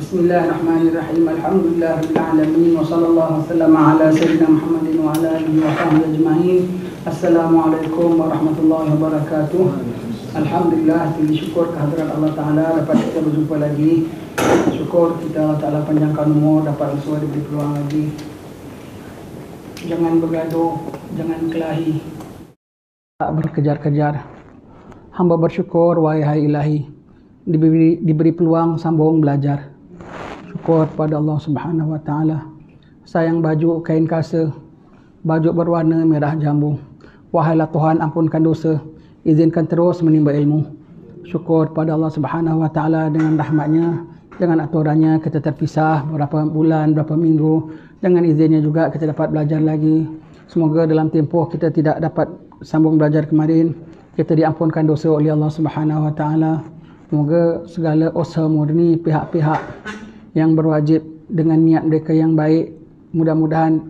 Bismillahirrahmanirrahim. Alhamdulillahirabbil alamin wa sallallahu wasallam ala sayyidina Muhammadin wa ala alihi wa sahbihi ajma'in. Assalamualaikum warahmatullahi wabarakatuh. Alhamdulillah, puji syukur kehadirat Allah Taala dapat kita berjumpa lagi. Syukur kita Allah Taala panjangkan umur, dapat sesuai diberi peluang lagi. Jangan bergaduh, jangan kelahi, tak berkejar-kejar. Hamba bersyukur wahai ilahi, diberi peluang sambung belajar. Syukur pada Allah Subhanahu wa taala. Sayang baju kain kasa, baju berwarna merah jambu. Wahailah Tuhan, ampunkan dosa, izinkan terus menimba ilmu. Syukur pada Allah Subhanahu wa taala, dengan rahmatnya, dengan aturannya kita terpisah beberapa bulan, beberapa minggu. Dengan izinnya juga kita dapat belajar lagi. Semoga dalam tempoh kita tidak dapat sambung belajar kemarin, kita diampunkan dosa oleh Allah Subhanahu wa taala. Semoga segala usaha murni pihak-pihak yang berwajib dengan niat mereka yang baik, mudah-mudahan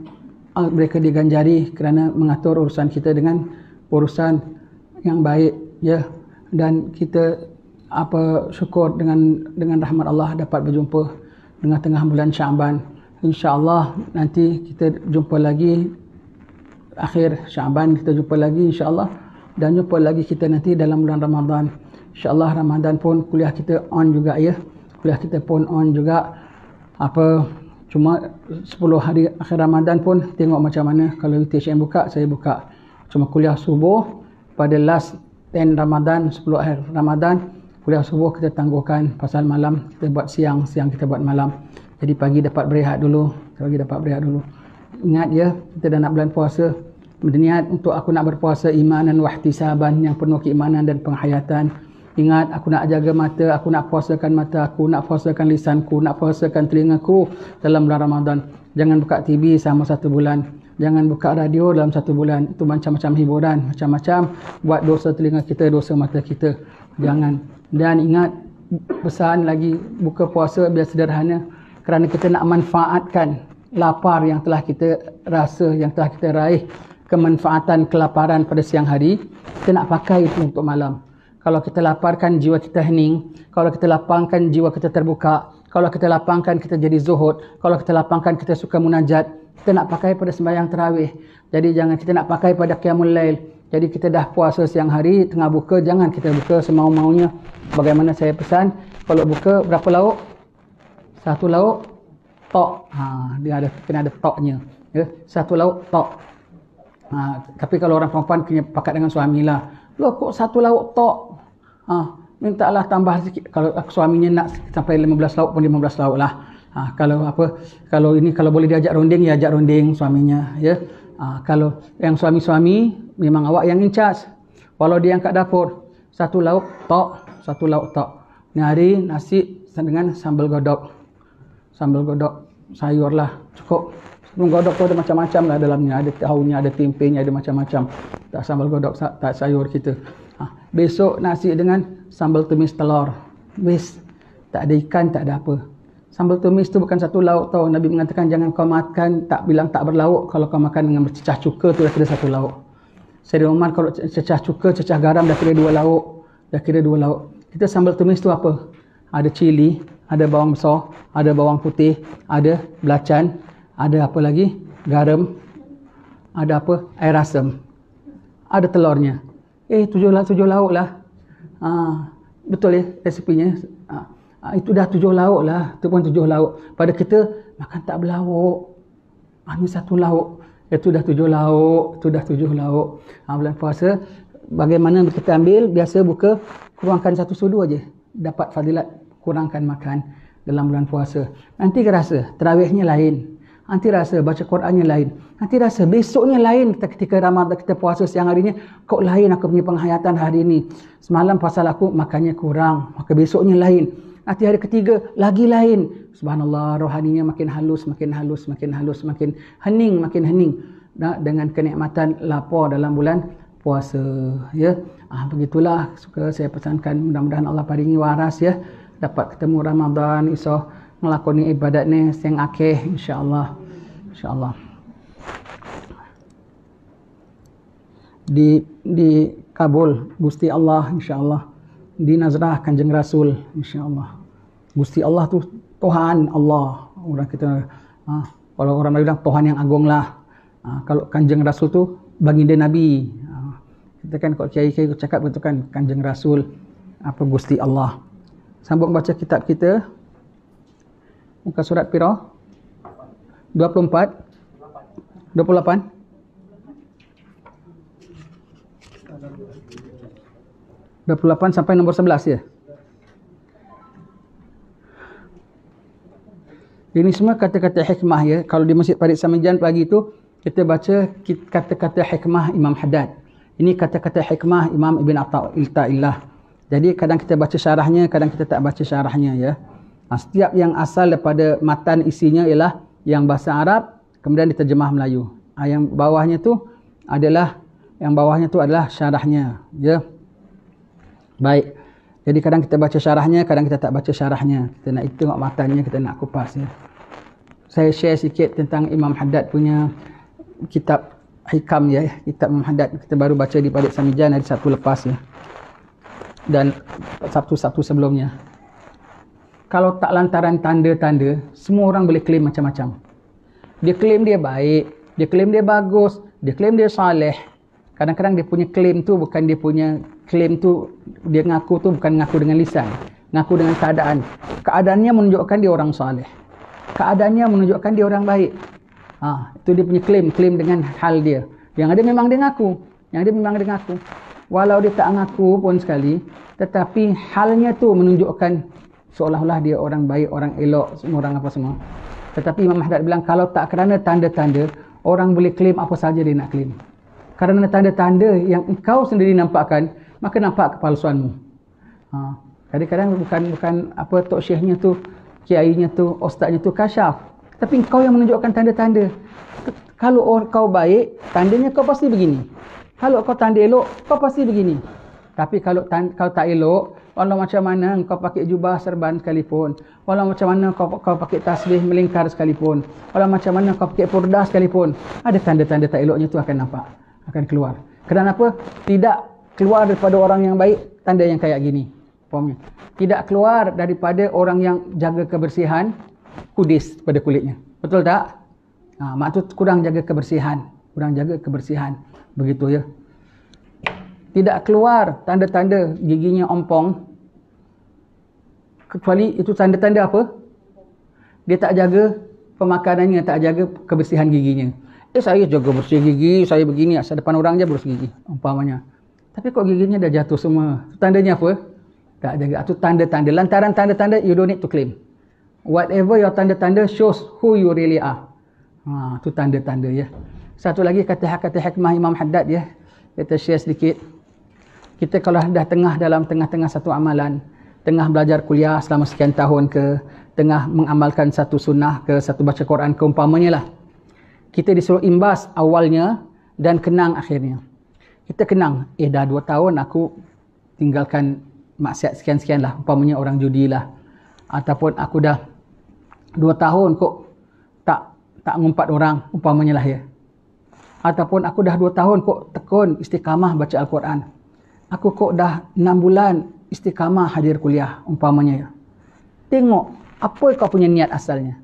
mereka diganjari kerana mengatur urusan kita dengan urusan yang baik, ya. Dan kita syukur dengan rahmat Allah dapat berjumpa dengan tengah bulan Syaban. InsyaAllah nanti kita jumpa lagi akhir Syaban, kita jumpa lagi insyaAllah, dan jumpa lagi kita nanti dalam bulan Ramadan. InsyaAllah Ramadan pun kuliah kita on juga, ya. Kuliah kita pun on juga. Cuma 10 hari akhir Ramadan pun tengok macam mana. Kalau UTHM buka, saya buka. Cuma kuliah subuh pada last 10 Ramadan, 10 akhir Ramadan, kuliah subuh kita tangguhkan. Pasal malam kita buat siang, siang kita buat malam. Jadi pagi dapat berehat dulu. Ingat, ya, kita dah nak bulan puasa. Berniat untuk aku nak berpuasa imanan wahtisaban, yang penuh keimanan dan penghayatan. Ingat, aku nak jaga mata, aku nak puasakan mata aku, nak puasakan lisanku, nak puasakan telingaku dalam bulan Ramadan. Jangan buka TV selama 1 bulan. Jangan buka radio dalam 1 bulan. Itu macam-macam hiburan, macam-macam buat dosa telinga kita, dosa mata kita. Jangan. Dan ingat, pesan lagi, buka puasa biar sederhana, kerana kita nak manfaatkan lapar yang telah kita rasa, yang telah kita raih, kemanfaatan kelaparan pada siang hari, kita nak pakai itu untuk malam. Kalau kita laparkan, jiwa kita hening. Kalau kita lapangkan, jiwa kita terbuka. Kalau kita lapangkan, kita jadi zuhud. Kalau kita lapangkan, kita suka munajat. Kita nak pakai pada sembahyang tarawih. Jadi jangan kita nak pakai pada qiyamul lail. Jadi kita dah puasa siang hari, tengah buka, jangan kita buka semau-maunya. Bagaimana saya pesan, kalau buka berapa lauk? 1 lauk tok. Dia kena ada toknya, ya. 1 lauk tok. Tapi kalau orang perempuan kena pakat dengan suamilah. Loh, kok 1 lauk tok? Mintalah tambah sikit. Kalau suaminya nak sampai 15 lauk pun 15 lauk lah. Kalau boleh diajak ronding, ya ajak ronding suaminya, ya. Kalau yang suami-suami memang awak yang in charge. Walau dia angkat dapur, 1 lauk tok, 1 lauk tok. Ni hari nasi dengan sambal godok. Sambal godok sayur lah, cukup. Sambal godok tu ada macam-macam lah dalamnya. Ada tahunya, ada tempenya, ada macam-macam. Tak sambal godok, tak sayur kita. Besok nasi dengan sambal tumis telur. Wis, tak ada ikan, tak ada apa. Sambal tumis tu bukan 1 lauk tau. Nabi mengatakan jangan kau makan, tak bilang tak berlauk. Kalau kau makan dengan bercecah cuka tu dah kira 1 lauk. Sayyidina Umar kalau cecah cuka, cecah garam dah kira 2 lauk. Kita sambal tumis tu apa? Ada cili, ada bawang besar, ada bawang putih, ada belacan, ada apa lagi? Garam, ada apa? Air asam. Ada telurnya. 7 lauk lah. Betul, ya, resipinya. Itu dah 7 lauk lah. Itu pun 7 lauk. Pada kita makan tak berlauk. Hanya 1 lauk. Itu dah 7 lauk. Bulan puasa, bagaimana kita ambil? Biasa buka, kurangkan 1 sudu aja. Dapat fadilat kurangkan makan dalam bulan puasa. Nanti rasa tarawihnya lain. Nanti rasa baca Qurannya lain. Nanti rasa besoknya lain. Ketika Ramadan kita puasa siang harinya, kok lain aku punya penghayatan hari ini. Semalam pasal aku makannya kurang, maka besoknya lain. Nanti hari ketiga lagi lain. Subhanallah, rohaninya makin halus, makin hening. Dengan kenikmatan lapar dalam bulan puasa, ya. Begitulah suka saya pesankan. Mudah-mudahan Allah paringi waras, ya. Dapat ketemu Ramadan, iso ngelakoni ibadat ni sing akeh, insyaAllah. Di kabul Gusti Allah, insyaAllah. Di nazrah Kanjeng Rasul, insyaAllah. Gusti Allah tu Tuhan Allah. Orang kita kalau orang Melayu bilang Tuhan yang agung lah. Kalau Kanjeng Rasul tu baginda Nabi. Kita kan kalau kiai-kiai cakap betul kan Kanjeng Rasul apa Gusti Allah. Sambung baca kitab kita. Muka surat pira? 24 28 28 sampai nombor 11 ya. Ini semua kata-kata hikmah ya. Kalau di Masjid Parit Samijan pagi itu kita baca kata-kata hikmah Imam Haddad. Ini kata-kata hikmah Imam Ibn Atta'illah. Jadi kadang kita baca syarahnya, kadang kita tak baca syarahnya ya. Setiap yang asal daripada matan isinya ialah yang bahasa Arab kemudian diterjemah Melayu. Yang bawahnya tu adalah syarahnya ya. Baik. Jadi kadang kita baca syarahnya, kadang kita tak baca syarahnya. Kita nak tengok matannya, kita nak kupas ya. Saya share sikit tentang Imam Haddad punya kitab Hikam ya. Kitab Imam Haddad kita baru baca di Parit Samijan hari Sabtu lepas ya. Dan Sabtu sebelumnya. Kalau tak lantaran tanda-tanda, semua orang boleh claim macam-macam. Dia claim dia baik, dia claim dia bagus, dia claim dia saleh. Kadang-kadang dia punya claim tu bukan dia punya claim tu, dia ngaku tu bukan ngaku dengan lisan, ngaku dengan keadaan. Keadaannya menunjukkan dia orang saleh. Keadaannya menunjukkan dia orang baik. Itu dia punya claim dengan hal dia. Yang ada memang dia ngaku. Walau dia tak ngaku pun sekali, tetapi halnya tu menunjukkan seolah-olah dia orang baik, orang elok, semua orang apa semua. Tetapi Imam Haddad bilang kalau tak kerana tanda-tanda, orang boleh claim apa saja dia nak claim. Kerana tanda-tanda yang engkau sendiri nampakkan, maka nampak kepalsuanmu. Kadang-kadang bukan apa tok syekhnya tu, kiainya tu, ustaznya tu kasyaf. Tapi engkau yang menunjukkan tanda-tanda. Kalau kau baik, tandanya kau pasti begini. Kalau kau tanda elok, kau pasti begini. Tapi kalau kau tak elok, walau macam mana kau pakai jubah serban sekalipun, walau macam mana kau pakai tasbih melingkar sekalipun, walau macam mana kau pakai purdah sekalipun, ada tanda-tanda tak eloknya tu akan nampak, akan keluar. Kenapa? Tidak keluar daripada orang yang baik tanda yang kayak gini. Fahamnya? Tidak keluar daripada orang yang jaga kebersihan, kudis pada kulitnya. Betul tak? Maksud kurang jaga kebersihan, begitu ya. Tidak keluar tanda-tanda giginya ompong, kecuali itu tanda-tanda apa? Dia tak jaga pemakanannya, tak jaga kebersihan giginya. Saya jaga bersih gigi, saya begini, asal depan orang je bersih gigi, umpamanya. Tapi kok giginya dah jatuh semua. Tandanya apa? Tak jaga. Itu tanda-tanda. Lantaran tanda-tanda, you don't need to claim. Whatever your tanda-tanda shows who you really are. Itu tanda-tanda ya. Satu lagi kata-kata hikmah Imam Haddad ya. Kita share sedikit. Kita kalau dah dalam tengah-tengah satu amalan, tengah belajar kuliah selama sekian tahun ke, tengah mengamalkan satu sunnah ke, satu baca Quran ke, umpamanya lah. Kita disuruh imbas awalnya dan kenang akhirnya. Kita kenang, dah 2 tahun aku tinggalkan maksiat sekian-sekian lah, umpamanya orang judi lah. Ataupun aku dah 2 tahun kok tak ngumpat orang, umpamanya lah ya. Ataupun aku dah 2 tahun kok tekun istiqamah baca Al-Quran. Aku kok dah 6 bulan istiqamah hadir kuliah, umpamanya ya. Tengok apa kau punya niat asalnya.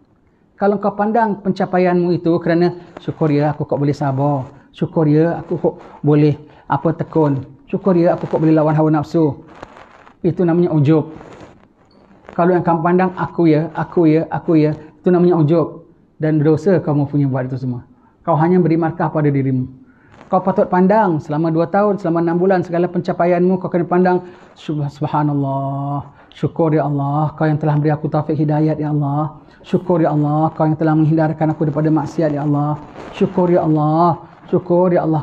Kalau kau pandang pencapaianmu itu kerana syukur ya aku kok boleh sabar, syukur ya aku kok boleh tekun, syukur ya aku kok boleh lawan hawa nafsu. Itu namanya ujub. Kalau yang kau pandang aku ya, itu namanya ujub. Dan dosa kau mau punya buat itu semua. Kau hanya beri markah pada dirimu. Kau patut pandang selama 2 tahun, selama 6 bulan segala pencapaianmu kau kena pandang subhanallah. Syukur ya Allah, kau yang telah beri aku taufik hidayat ya Allah. Syukur ya Allah, kau yang telah menghindarkan aku daripada maksiat ya Allah. Syukur ya Allah,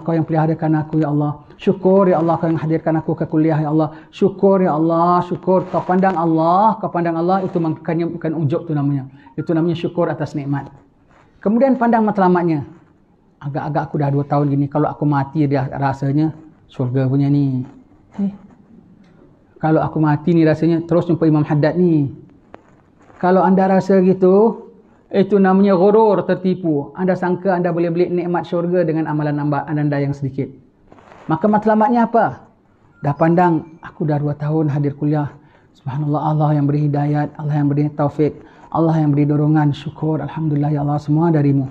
kau yang peliharakan aku ya Allah. Syukur ya Allah, kau yang hadirkan aku ke kuliah ya Allah. Syukur ya Allah, syukur. Kau pandang Allah, itu bukan ujub tu namanya. Itu namanya syukur atas nikmat. Kemudian pandang matlamatnya. Agak-agak aku dah 2 tahun gini, kalau aku mati dia rasanya surga punya ni. Kalau aku mati ni rasanya terus jumpa Imam Haddad ni. Kalau anda rasa gitu, itu namanya ghurur, tertipu. Anda sangka anda boleh beli nikmat syurga dengan amalan anda yang sedikit. Maka matlamatnya apa? Dah pandang, aku dah 2 tahun hadir kuliah. Subhanallah, Allah yang beri hidayat, Allah yang beri taufik, Allah yang beri dorongan. Syukur, alhamdulillah ya Allah, semua darimu.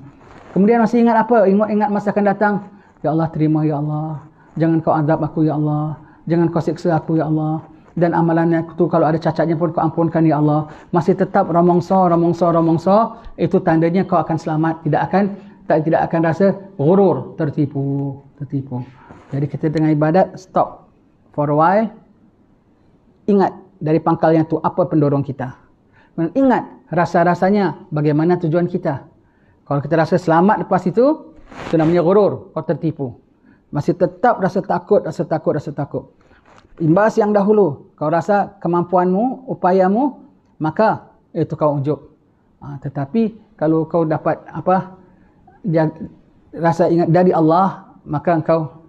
Kemudian masih ingat apa? Ingat masa akan datang. Ya Allah, terima ya Allah. Jangan kau azab aku ya Allah. Jangan kau siksa aku ya Allah. Dan amalannya itu kalau ada cacatnya pun kau ampunkan ya Allah. Masih tetap romongso. Itu tandanya kau akan selamat. Tidak akan rasa ghurur, tertipu. Jadi kita dengan ibadat, stop for a while. Ingat dari pangkalnya itu apa pendorong kita. Dan ingat rasa-rasanya bagaimana tujuan kita. Kalau kita rasa selamat lepas itu namanya ghurur, kau tertipu. Masih tetap rasa takut. Imbas yang dahulu, kau rasa kemampuanmu, upayamu, maka itu kau unjuk. Tetapi kalau kau dapat rasa ingat dari Allah, maka engkau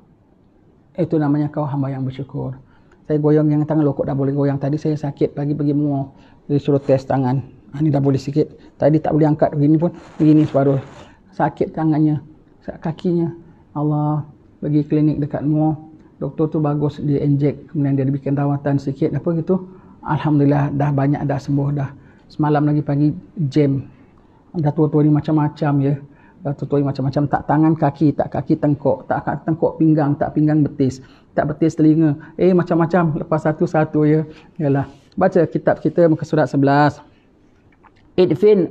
itu namanya kau hamba yang bersyukur. Saya goyang yang tangan lokok dah boleh goyang. Tadi saya sakit pergi mau disuruh tes tangan. Ini dah boleh sikit. Tadi tak boleh angkat begini pun. Begini separuh. Sakit tangannya. Kakinya. Allah pergi klinik dekat Muar. Doktor tu bagus. Dia injek. Kemudian dia bikin rawatan sikit. Apa gitu. Alhamdulillah dah banyak dah sembuh dah. Semalam lagi pagi jam. Dah tua-tua ni macam-macam ya. Dah tua-tua ni macam-macam. Tak tangan kaki. Tak kaki tengkok. Tak tengkok pinggang. Tak pinggang betis. Tak betis telinga. Macam-macam. Lepas satu-satu ya. Yalah. Baca kitab kita muka surat 11. Idfin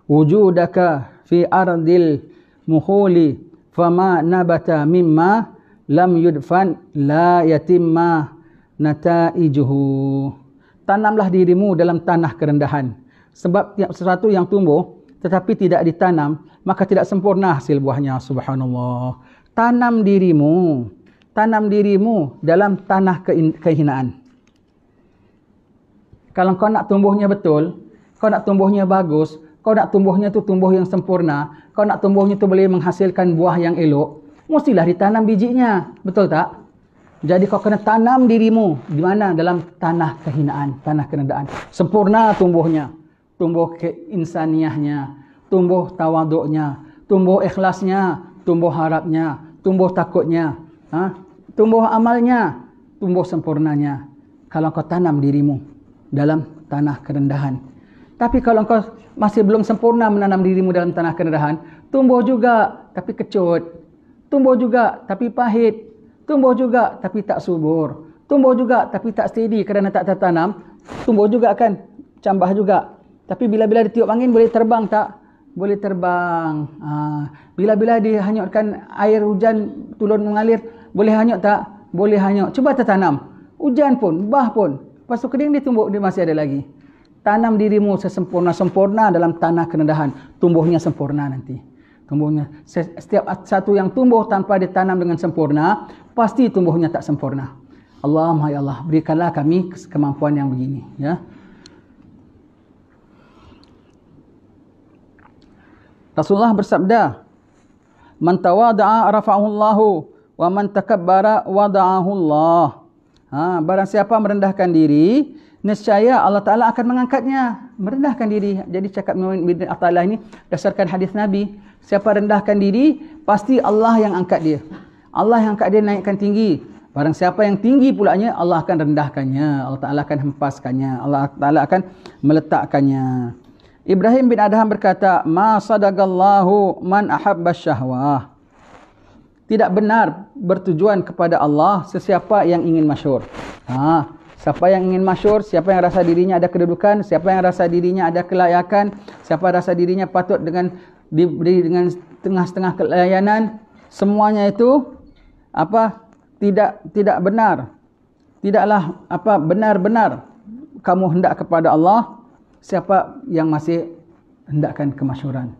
wujudaka fi ardil muhuli fama nabata mimma lam yudfan la yatimma nataijuhu. Tanamlah dirimu dalam tanah kerendahan. Sebab tiap sesuatu yang tumbuh tetapi tidak ditanam, maka tidak sempurna hasil buahnya. Subhanallah. Tanam dirimu dalam tanah kehinaan. Kalau kau nak tumbuhnya betul, kau nak tumbuhnya bagus, kau nak tumbuhnya tu tumbuh yang sempurna, kau nak tumbuhnya tu boleh menghasilkan buah yang elok, mestilah ditanam bijinya. Betul tak? Jadi kau kena tanam dirimu di mana? Dalam tanah kehinaan, tanah kerendahan. Sempurna tumbuhnya. Tumbuh keinsaniahnya, tumbuh tawaduknya, tumbuh ikhlasnya, tumbuh harapnya, tumbuh takutnya, tumbuh amalnya, tumbuh sempurnanya. Kalau kau tanam dirimu dalam tanah kerendahan. Tapi kalau kau masih belum sempurna menanam dirimu dalam tanah kerendahan, tumbuh juga tapi kecut. Tumbuh juga tapi pahit. Tumbuh juga tapi tak subur. Tumbuh juga tapi tak steady kerana tak tertanam. Tumbuh juga kan, cambah juga. Tapi bila-bila ditiup angin boleh terbang tak? Boleh terbang. Bila-bila dihanyutkan air hujan turun mengalir, boleh hanyut tak? Boleh hanyut. Cuba tertanam. Hujan pun, bah pun. Lepas tu kering dia tumbuh, dia masih ada lagi. Tanam dirimu sesempurna-sempurna dalam tanah kerendahan. Tumbuhnya sempurna nanti. Tumbuhnya. Setiap satu yang tumbuh tanpa ditanam dengan sempurna, pasti tumbuhnya tak sempurna. Allahumma ya Allah, berikanlah kami kemampuan yang begini. Ya. Rasulullah bersabda, "Man tawada'a rafa'ahu Allahu, wa man takabbara wada'ahu Allah." Barang siapa merendahkan diri, nescaya Allah Ta'ala akan mengangkatnya. Merendahkan diri. Jadi cakap bin Athaillah ini dasarkan hadis Nabi. Siapa rendahkan diri, pasti Allah yang angkat dia. Allah yang angkat dia, naikkan tinggi. Barang siapa yang tinggi pulanya, Allah akan rendahkannya. Allah Ta'ala akan hempaskannya. Allah Ta'ala akan meletakkannya. Ibrahim bin Adham berkata, "Ma sadagallahu man ahabba syahwah." Tidak benar bertujuan kepada Allah sesiapa yang ingin masyhur. Siapa yang ingin masyhur, siapa yang rasa dirinya ada kedudukan, siapa yang rasa dirinya ada kelayakan, siapa rasa dirinya patut diberi dengan setengah-setengah kelayanan, semuanya itu tidak benar. Tidaklah benar-benar kamu hendak kepada Allah siapa yang masih hendakkan kemasyhuran.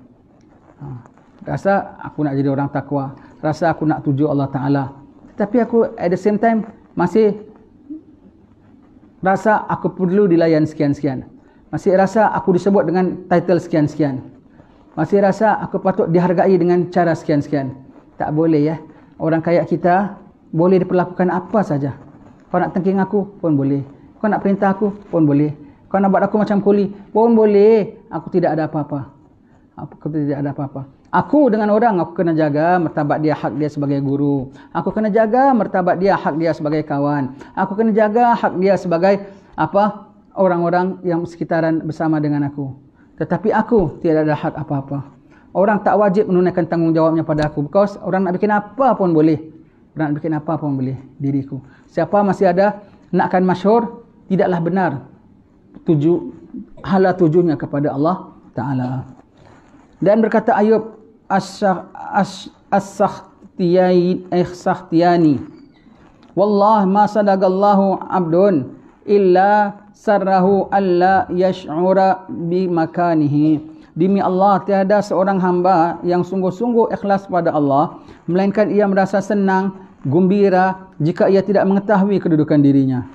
Rasa aku nak jadi orang takwa, rasa aku nak tuju Allah Ta'ala, tapi aku at the same time masih rasa aku perlu dilayan sekian-sekian, masih rasa aku disebut dengan title sekian-sekian, masih rasa aku patut dihargai dengan cara sekian-sekian. Tak boleh ya. Orang kaya kita boleh diperlakukan apa saja. Kau nak tengking aku pun boleh, kau nak perintah aku pun boleh, kau nak buat aku macam kuli pun boleh. Aku tidak ada apa-apa. Aku dengan orang, aku kena jaga martabat dia, hak dia sebagai guru. Aku kena jaga martabat dia, hak dia sebagai kawan. Aku kena jaga hak dia sebagai apa orang-orang yang sekitaran bersama dengan aku. Tetapi aku tidak ada hak apa-apa. Orang tak wajib menunaikan tanggungjawabnya pada aku. Because orang nak bikin apa pun boleh. Orang nak bikin apa pun boleh diriku. Siapa masih ada nakkan masyhur, tidaklah benar hala tujunya kepada Allah Ta'ala. Dan berkata Ayub as-Sakhtiyani, Wallah ma sadagallahu abdun illa sarrahu alla yash'ura bi makanihi. Demi Allah, tiada seorang hamba yang sungguh-sungguh ikhlas pada Allah, melainkan ia merasa senang, gembira jika ia tidak mengetahui kedudukan dirinya.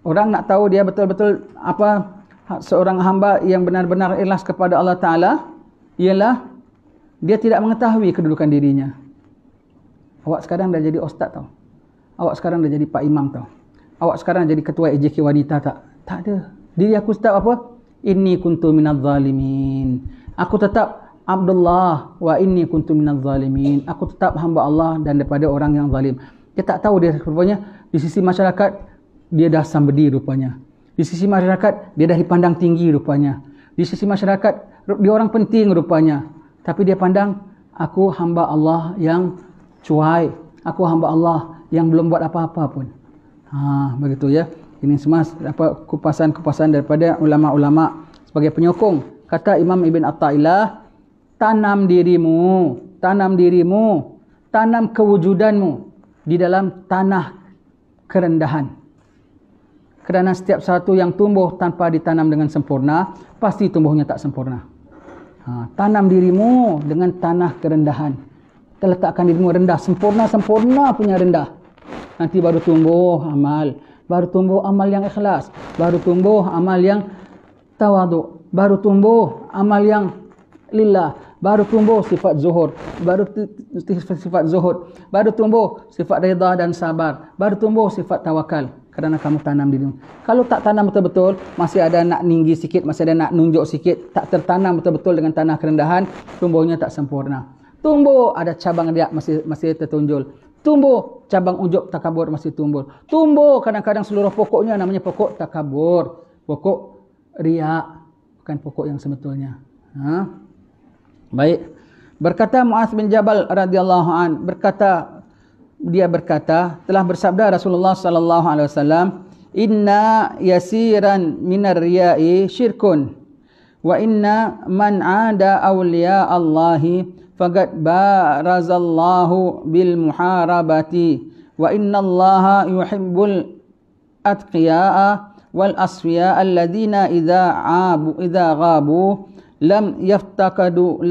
Orang nak tahu dia betul-betul apa seorang hamba yang benar-benar ikhlas kepada Allah Ta'ala, ialah dia tidak mengetahui kedudukan dirinya. Awak sekarang dah jadi ustaz tau. Awak sekarang dah jadi pak imam tau. Awak sekarang jadi ketua AJK wanita tak? Tak ada. Diri aku tetap apa? Inni kuntu minadz zalimin. Aku tetap Abdullah wa inni kuntu minadz zalimin. Aku tetap hamba Allah dan daripada orang yang zalim. Dia tak tahu dia rupanya di sisi masyarakat dia dah sambedi rupanya. Di sisi masyarakat dia dah dipandang tinggi rupanya. Di sisi masyarakat dia orang penting rupanya. Tapi dia pandang aku hamba Allah yang cuai. Aku hamba Allah yang belum buat apa-apa pun. Begitu ya. Ini semua kupasan-kupasan daripada ulama-ulama sebagai penyokong. Kata Imam Ibn Atta'illah, tanam dirimu, tanam kewujudanmu di dalam tanah kerendahan. Kerana setiap satu yang tumbuh tanpa ditanam dengan sempurna, pasti tumbuhnya tak sempurna. Tanam dirimu dengan tanah kerendahan. Kita letakkan dirimu rendah, sempurna punya rendah. Nanti baru tumbuh amal. Baru tumbuh amal yang ikhlas. Baru tumbuh amal yang tawaduk. Baru tumbuh amal yang lillah. Baru tumbuh sifat zuhud. Baru tumbuh sifat redha dan sabar. Baru tumbuh sifat tawakal. Kerana kamu tanam dirimu. Kalau tak tanam betul-betul, masih ada nak tinggi sikit, masih ada nak nunjuk sikit, tak tertanam betul-betul dengan tanah kerendahan, tumbuhnya tak sempurna. Tumbuh ada cabang riak masih tertonjol. Tumbuh cabang ujub takabur masih tumbuh. Tumbuh kadang-kadang seluruh pokoknya namanya pokok takabur, pokok riak, bukan pokok yang sebetulnya. Baik. Berkata Mu'adz bin Jabal radhiyallahu an, dia berkata, telah bersabda Rasulullah sallallahu alaihi wasallam, "Inna yasiran minar riya'i syirkun wa inna man 'ada awliya Allahi faqad barazallahu bil muharabati wa inna Allaha yuhibbul atqiya'a wal asfiya alladhina idza ghabu lam yuftaqadu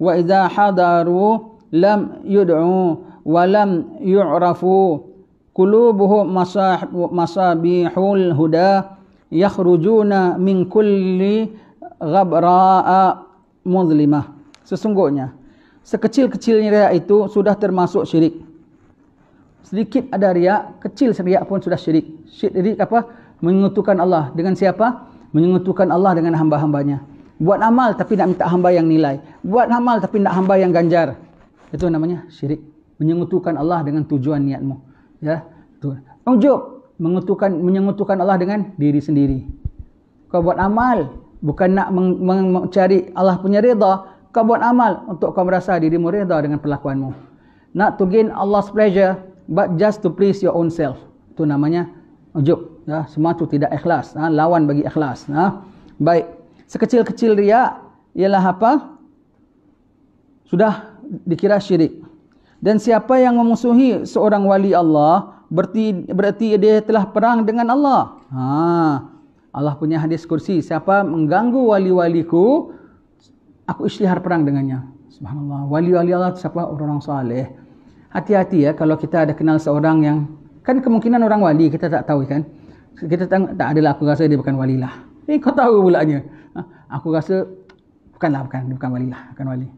wa idza hadaru lam yud'u wa lam yu'rafu qulubuhum masabihul huda yakhrujuna min kulli ghabra'a muzlimah." Sesungguhnya sekecil-kecilnya riak itu sudah termasuk syirik. Sedikit ada riak, kecil riak pun sudah syirik. Syirik apa? Menyekutukan Allah dengan siapa? Menyekutukan Allah dengan hamba-hambanya. Buat amal tapi nak minta hamba yang nilai. Buat amal tapi nak hamba yang ganjar. Itu namanya syirik. Menyekutukan Allah dengan tujuan niatmu. Ya, itu. Ujub, menyekutukan Allah dengan diri sendiri. Kau buat amal bukan nak mencari Allah punya redha, kau buat amal untuk kau merasa dirimu redha dengan perlakuanmu. Not to gain Allah's pleasure, but just to please your own self. Itu namanya ujub. Ya, semua itu tidak ikhlas. Lawan bagi ikhlas. Baik. Sekecil-kecil riak ialah apa? Sudah dikira syirik. Dan siapa yang memusuhi seorang wali Allah, berarti dia telah perang dengan Allah. Allah punya hadis kursi, siapa mengganggu wali-waliku, aku isytihar perang dengannya. Subhanallah. Wali-wali Allah itu siapa? Orang-orang saleh. Hati-hati ya kalau kita ada kenal seorang yang, kan kemungkinan orang wali kita tak tahu kan. Kita tak adalah, aku rasa dia bukan wali lah. Kau tahu pulanya. Aku rasa bukan wali lah, bukan wali.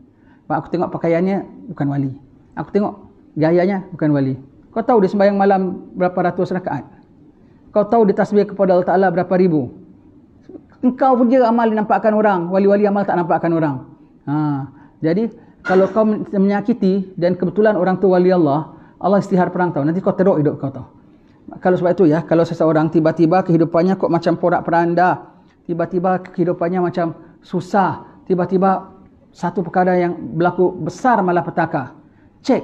Aku tengok pakaiannya bukan wali. Aku tengok gayanya bukan wali. Kau tahu dia sembahyang malam berapa ratus rakaat? Kau tahu dia tasbih kepada Allah Ta'ala berapa ribu? Engkau pun je amal dinampakkan orang. Wali-wali amal tak nampakkan orang. Jadi kalau kau menyakiti dan kebetulan orang tu wali Allah, Allah isytihar perang tahu. Nanti kau teruk hidup kau tahu. Kalau sebab itu ya, kalau seseorang tiba-tiba kehidupannya kok macam porak-peranda, tiba-tiba kehidupannya macam susah, tiba-tiba satu perkara yang berlaku besar malapetaka, cek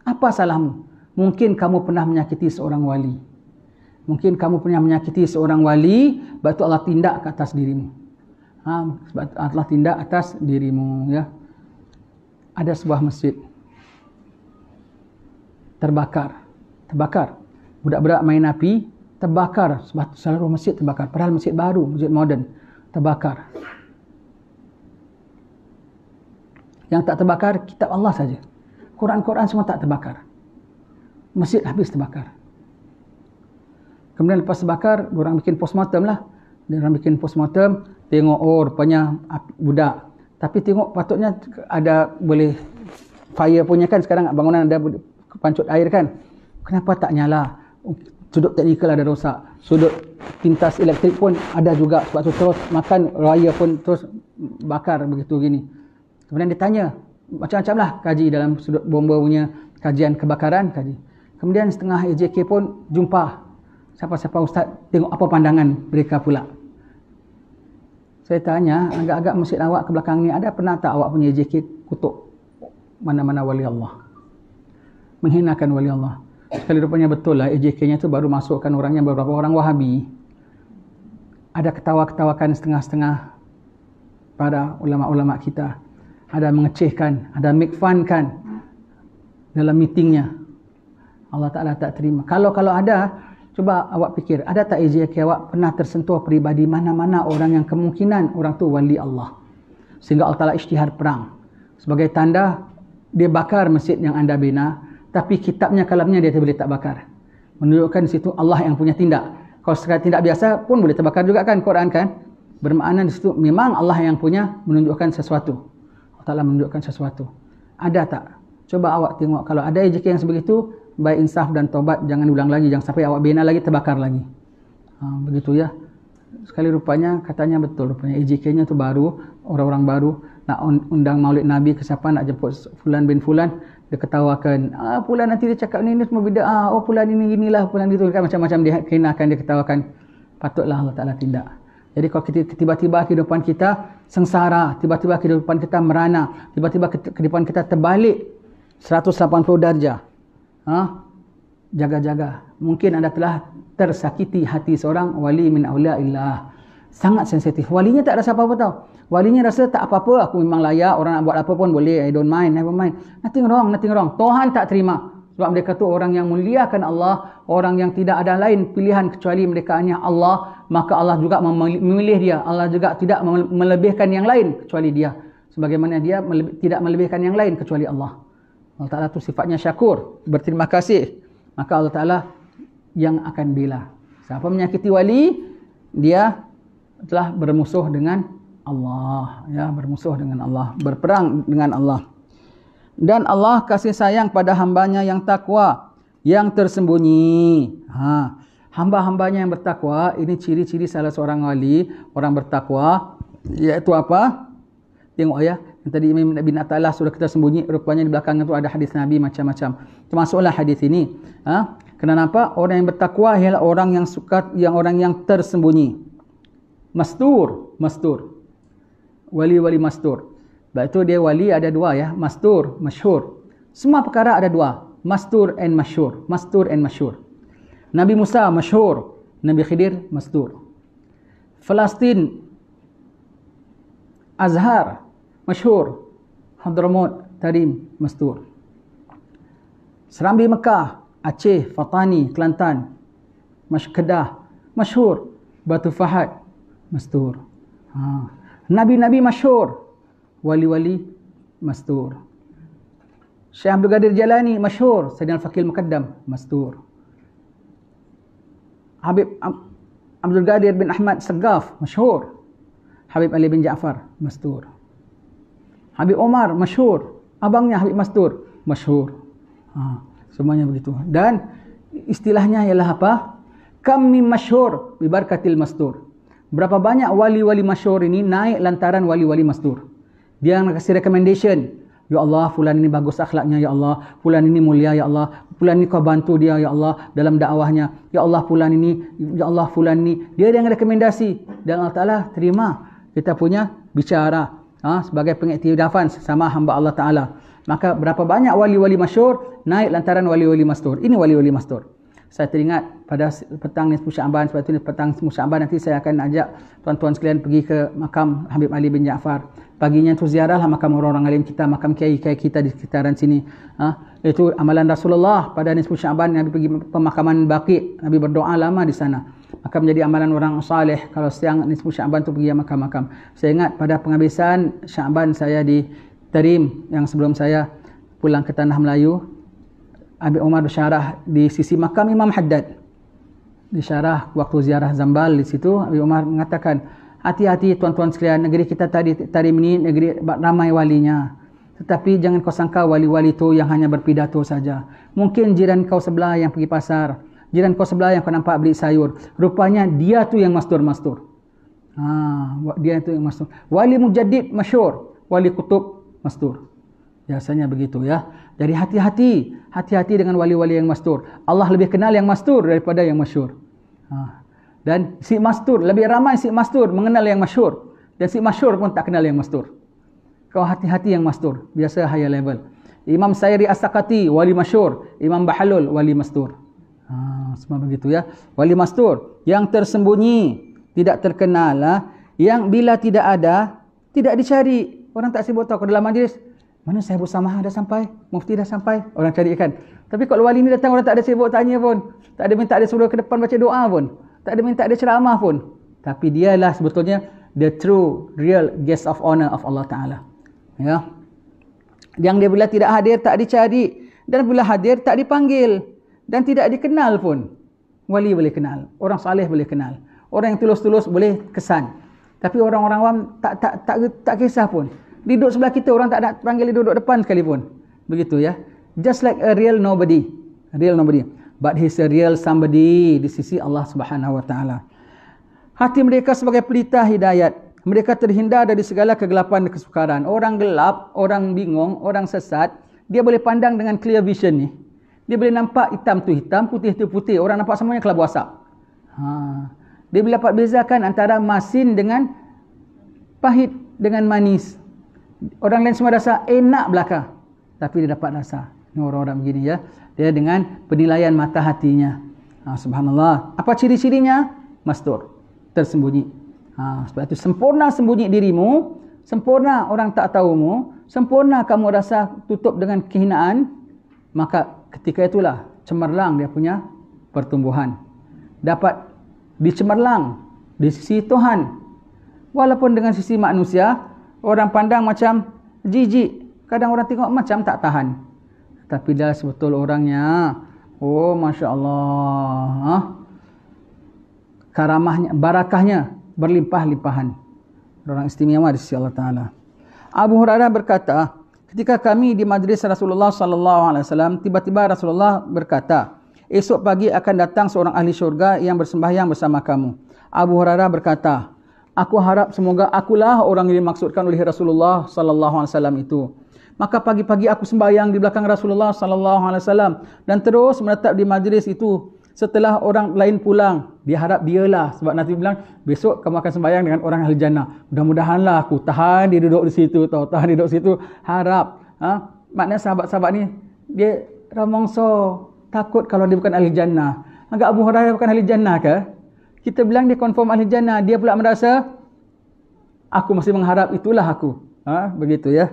apa salahmu. Mungkin kamu pernah menyakiti seorang wali. Mungkin kamu pernah menyakiti seorang wali, sebab itu Allah tindak ke atas dirimu. Sebab Allah tindak atas dirimu ya. Ada sebuah masjid terbakar. Budak-budak main api, terbakar. Seluruh masjid terbakar. Padahal masjid baru, masjid moden, terbakar. Yang tak terbakar, kitab Allah saja. Quran-Quran semua tak terbakar. Masjid habis terbakar. Kemudian lepas terbakar, diorang bikin postmortem lah. Diorang bikin postmortem, tengok, rupanya budak. Tapi tengok patutnya ada boleh fire punya kan, sekarang bangunan ada pancut air kan. Kenapa tak nyala? Sudut teknikal ada rosak. Sudut pintas elektrik pun ada juga. Sebab tu terus makan raya pun terus bakar begitu gini. Kemudian dia tanya, macam-macam lah kaji dalam sudut bomba punya kajian kebakaran. Kemudian setengah AJK pun jumpa siapa-siapa ustaz, tengok apa pandangan mereka pula. Saya tanya, agak-agak masjid awak ke belakang ni, ada pernah tak awak punya AJK kutuk mana-mana wali Allah? Menghinakan wali Allah. Sekali rupanya betul lah, AJK-nya tu baru masukkan orangnya beberapa orang Wahabi. Ada ketawa-ketawakan setengah-setengah pada ulama-ulama kita. Ada mengecehkan, ada make fun kan dalam meetingnya. Allah Ta'ala tak terima. Kalau ada, cuba awak fikir, ada tak AJK awak pernah tersentuh peribadi mana-mana orang yang kemungkinan orang tu wali Allah, sehingga Allah Ta'ala isytihar perang sebagai tanda dia bakar masjid yang anda bina, tapi kitabnya, kalamnya dia boleh tak bakar, menunjukkan di situ Allah yang punya tindak. Kalau sekadar tindak biasa pun boleh terbakar juga kan, Quran kan, bermakna di situ memang Allah yang punya menunjukkan sesuatu. Allah Ta'ala menunjukkan sesuatu. Ada tak? Coba awak tengok, kalau ada AJK yang sebegitu, baik insaf dan taubat, jangan ulang lagi, jangan sampai awak bina lagi terbakar lagi. Begitu ya. Sekali rupanya katanya betul, rupanya AJK-nya tu baru, orang-orang baru nak undang Maulid Nabi ke siapa, nak jemput fulan bin fulan, dia ketawakan. Fulan nanti dia cakap ni semua bid'ah. Fulan ini inilah, fulan itu kan, macam-macam dia kenakan, dia ketawakan. Patutlah Allah Ta'ala tindak. Jadi kalau kita tiba-tiba kehidupan kita sengsara, tiba-tiba kehidupan kita merana, tiba-tiba kehidupan kita terbalik 180 darjah. Jaga-jaga. Mungkin anda telah tersakiti hati seorang wali min awliyaillah. Sangat sensitif. Walinya tak rasa apa-apa tau. Walinya rasa tak apa-apa, aku memang layak, orang nak buat apa pun boleh, I don't mind, never mind. Nothing wrong. Tuhan tak terima. Sebab mereka tu orang yang muliakan Allah, orang yang tidak ada lain pilihan kecuali mereka hanya Allah, maka Allah juga memilih dia. Allah juga tidak melebihkan yang lain kecuali dia. Sebagaimana dia tidak melebihkan yang lain kecuali Allah. Allah Ta'ala tu sifatnya syakur, berterima kasih. Maka Allah Ta'ala yang akan bela. Siapa menyakiti wali, dia telah bermusuh dengan Allah. Ya, bermusuh dengan Allah, berperang dengan Allah. Dan Allah kasih sayang pada hambanya yang takwa, yang tersembunyi. Hamba-hambanya yang bertakwa, ini ciri-ciri salah seorang wali, orang bertakwa, iaitu apa? Tengok ya, yang tadi Imam bin Attallah sudah kita sembunyi, rupanya di belakang itu ada hadis Nabi macam-macam. Termasuklah hadis ini. Kenapa? Orang yang bertakwa ialah orang yang orang yang tersembunyi. Mastur. Wali-wali mastur. Sebab itu dia wali ada dua ya, mastur, masyhur. Semua perkara ada dua, mastur and masyhur. Nabi Musa masyhur, Nabi Khidir mastur. Palestin Azhar masyhur, Hadramaut Tarim mastur. Serambi Mekah, Aceh, Fatani, Kelantan, Kedah masyhur, Batu Fahad mastur. Nabi-nabi masyhur, wali-wali mastur. Syekh Abdul Qadir Jalani masyhur, Sayyidina Al-Faqih Muqaddam mastur. Habib Abdul Qadir bin Ahmad Sagaf masyhur. Habib Ali bin Ja'far mastur. Habib Omar masyhur, abangnya Habib Mastur masyhur. Semuanya begitu. Dan istilahnya ialah apa? Kam min masyhur bi barakatil mastur. Berapa banyak wali-wali masyhur ini naik lantaran wali-wali mastur. Dia yang kasih recommendation. Ya Allah, fulan ini bagus akhlaknya ya Allah, fulan ini mulia ya Allah, fulan ini kau bantu dia ya Allah dalam dakwahnya. Ya Allah fulan ini, ya Allah fulan ini, dia yang rekomendasi dan Allah Taala terima kita punya bicara sebagai pengiktirafan sama hamba Allah Taala. Maka berapa banyak wali-wali masyhur naik lantaran wali-wali mastur. Ini wali-wali mastur. Saya teringat pada petang nisfu Sya'ban, sebab itu petang nisfu Sya'ban nanti saya akan ajak tuan-tuan sekalian pergi ke makam Habib Ali bin Ja'far. Paginya tu ziarahlah makam orang-orang alim kita, makam kiai-kiai kita di sekitaran sini. Itu amalan Rasulullah pada nisfu Sya'ban, Nabi pergi pemakaman Baqi, Nabi berdoa lama di sana. Maka menjadi amalan orang saleh kalau siang nisfu Sya'ban tu pergi makam-makam. Saya ingat pada penghabisan Sya'ban saya di Tarim yang sebelum saya pulang ke tanah Melayu, Habib Umar bersyarah di sisi makam Imam Haddad. Disyarah waktu ziarah Zambal di situ, Habib Umar mengatakan, hati-hati tuan-tuan sekalian, negeri kita Tarim ini negeri ramai walinya. Tetapi jangan kau sangka wali-wali itu yang hanya berpidato saja. Mungkin jiran kau sebelah yang pergi pasar, jiran kau sebelah yang kau nampak beli sayur, rupanya dia tu yang mastur-mastur. Dia tu yang mastur. Wali mujaddid masyhur, wali kutub mastur. Biasanya begitu ya. Jadi hati-hati dengan wali-wali yang mastur. Allah lebih kenal yang mastur daripada yang masyhur. Dan si mastur, lebih ramai si mastur mengenal yang masyhur. Dan si masyhur pun tak kenal yang mastur. Kau hati-hati yang mastur. Biasa higher level. Imam Sairi As-Sakati, wali masyhur. Imam Bahlul, wali mastur. Semua begitu ya. Wali mastur. Yang tersembunyi, tidak terkenal. Yang bila tidak ada, tidak dicari. Orang tak sibuk tahu. Kalau dalam majlis, mana Sahibu Samah dah sampai? Mufti dah sampai? Orang cari kan. Tapi kalau wali ni datang, orang tak ada sibuk tanya pun. Tak ada minta dia suruh ke depan baca doa pun. Tak ada minta dia ceramah pun. Tapi dialah sebetulnya the true, real guest of honor of Allah Ta'ala. Ya. Yang dia bila tidak hadir, tak dicari. Dan bila hadir, tak dipanggil. Dan tidak dikenal pun. Wali boleh kenal. Orang saleh boleh kenal. Orang yang tulus-tulus boleh kesan. Tapi orang-orang awam tak kisah pun. Duduk sebelah kita, orang tak nak panggil dia duduk depan sekalipun. Begitu ya. Just like a real nobody. A real nobody. But he's a real somebody di sisi Allah Subhanahu Wa Taala. Hati mereka sebagai pelita hidayat. Mereka terhindar dari segala kegelapan dan kesukaran. Orang gelap, orang bingung, orang sesat, dia boleh pandang dengan clear vision ni. Dia boleh nampak hitam tu hitam, putih tu putih. Orang nampak semuanya kelabu asap. Dia boleh dapat bezakan antara masin dengan pahit dengan manis. Orang lain semua rasa enak belaka, tapi dia dapat rasa. Ini orang-orang begini ya. Dia dengan penilaian mata hatinya. Subhanallah. Apa ciri-cirinya? Mastur, tersembunyi. Sebab itu sempurna sembunyi dirimu, sempurna orang tak tahumu, sempurna kamu rasa tutup dengan kehinaan, maka ketika itulah cemerlang dia punya pertumbuhan. Dapat dicemerlang di sisi Tuhan. Walaupun dengan sisi manusia, orang pandang macam jijik. Kadang orang tengok macam tak tahan. Tapi dia sebetul orangnya, oh Masya Allah. Karamahnya, barakahnya berlimpah-limpahan. Orang istimewa di sisi Allah Ta'ala. Abu Hurairah berkata, ketika kami di majlis Rasulullah SAW, tiba-tiba Rasulullah berkata, esok pagi akan datang seorang ahli syurga yang bersembahyang bersama kamu. Abu Hurairah berkata, aku harap semoga akulah orang yang dimaksudkan oleh Rasulullah SAW itu. Maka pagi-pagi aku sembahyang di belakang Rasulullah SAW dan terus menetap di majlis itu setelah orang lain pulang. Dia harap dialah, sebab Nabi bilang besok kamu akan sembahyang dengan orang ahli jannah. Mudah-mudahanlah aku tahan dia duduk di situ, tahan dia duduk di situ. Harap. Maknanya sahabat-sahabat ni dia ramongso takut kalau dia bukan ahli jannah. Agak Abu Hurairah bukan ahli jannah ke? Kita bilang dia confirm ahli jannah, dia pula merasa aku masih mengharap itulah aku. Begitu ya.